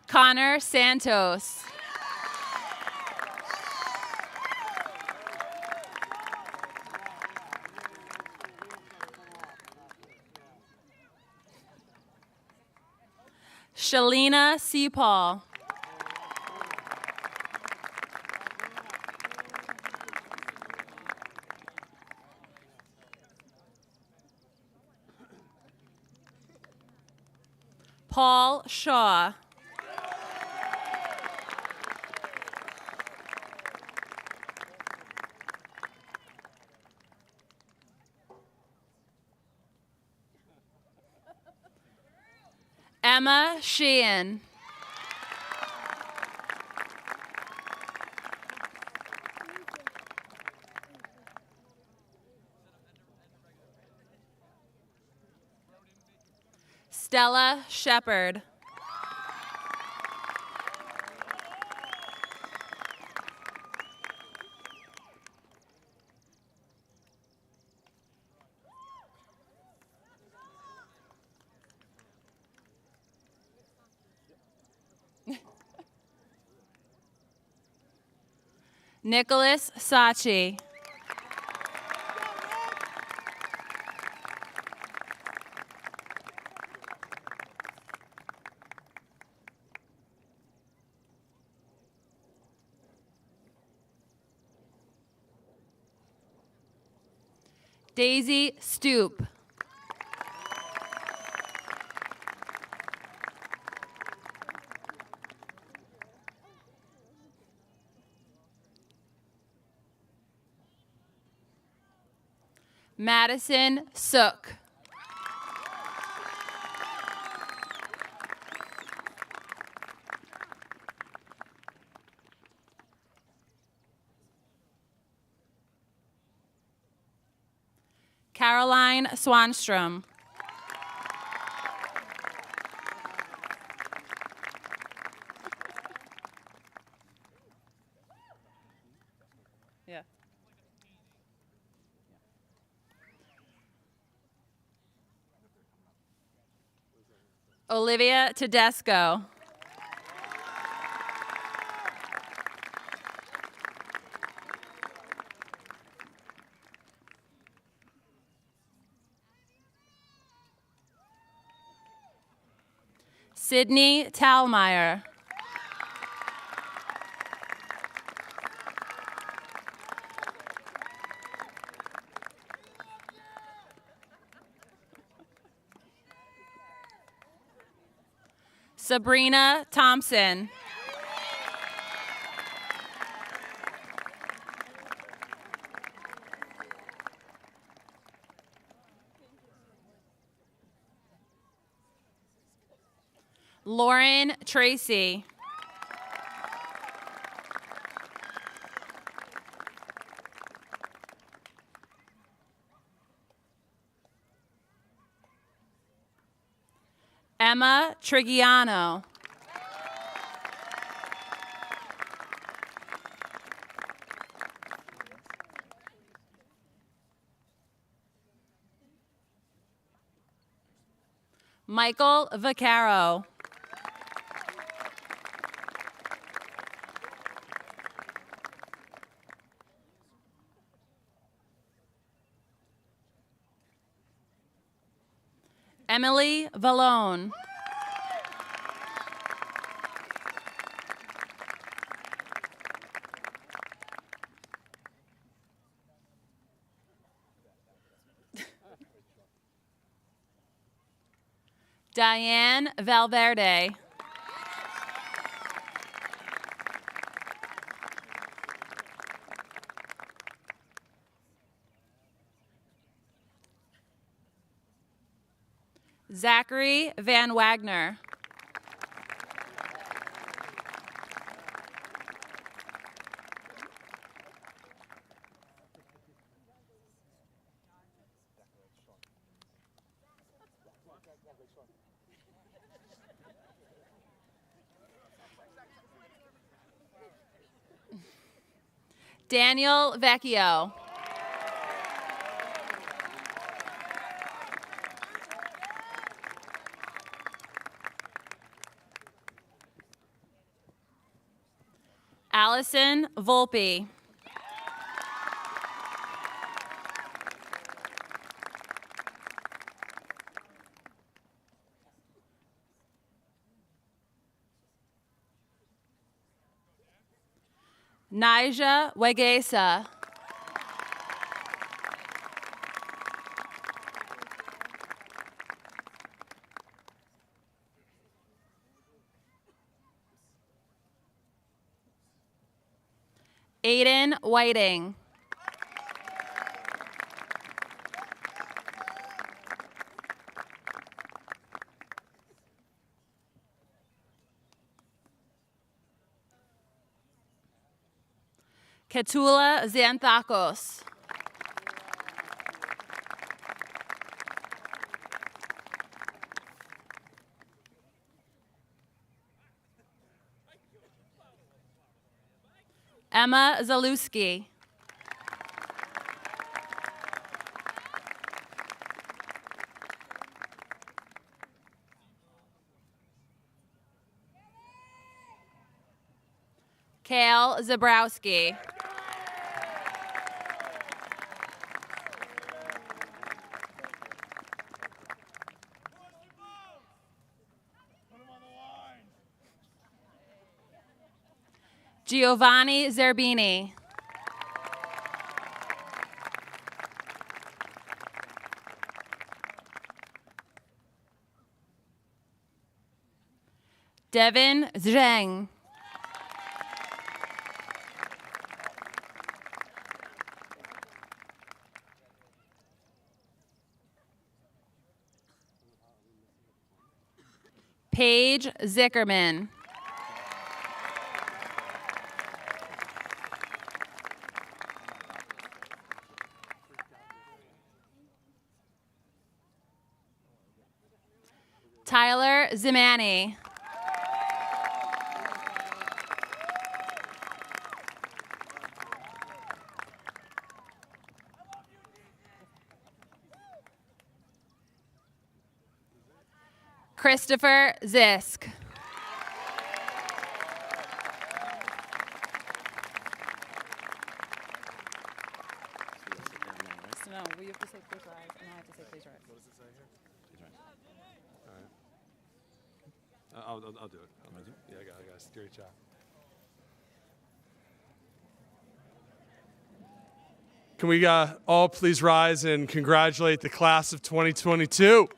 Connor Santos. Shalina Seapaul. Paul Shaw. Emma Sheehan. Stella Shepard. Nicholas Sachi. Daisy Stoop. Madison Sook. Caroline Swanstrom. Yeah. Olivia Tedesco. Sydney Talmeyer. Sabrina Thompson. Lauren Tracy. Emma Trigiano. Michael Vaccaro. Emily Vallone. Diane Valverde. Zachary Van Wagner. Daniel Vecchio. Allison Volpe. Nija Wegesa. Aiden Whiting. Ketula Xanthakos. Emma Zalewski. Kale Zabrowski. Giovanni Zerbini. Devin Zheng. Paige Zickerman. Tyler Zimani. Christopher Zisk. No, we have to say please rise, and I have to say please rise. What does it say here? Please rise. All I'll do it. Yeah, I got it. Great job. Can we all please rise and congratulate the class of 2022?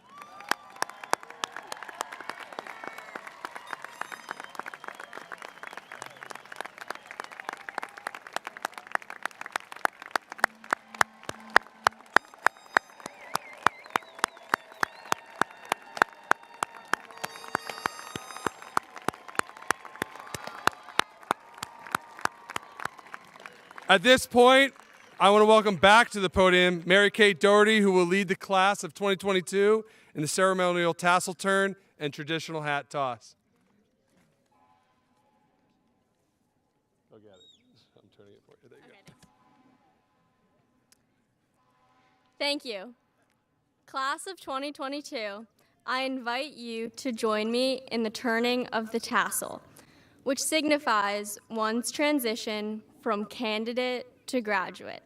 At this point, I want to welcome back to the podium Mary Kate Doherty, who will lead the class of 2022 in the ceremonial tassel turn and traditional hat toss. Go get it. I'm turning it for you. There you go. Thank you. Class of 2022, I invite you to join me in the turning of the tassel, which signifies one's transition from candidate to graduate.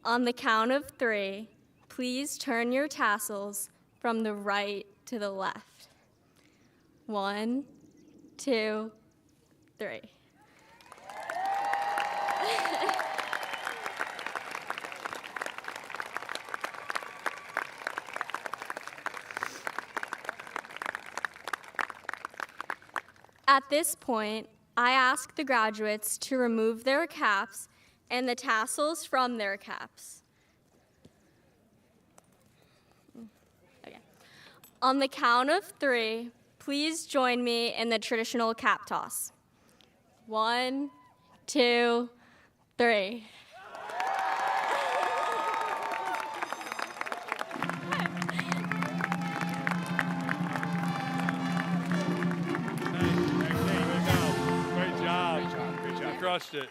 On the count of 3, please turn your tassels from the right to the left. 1, 2, 3. At this point, I ask the graduates to remove their caps and the tassels from their caps. Okay. On the count of 3, please join me in the traditional cap toss. 1, 2, 3. Crushed it.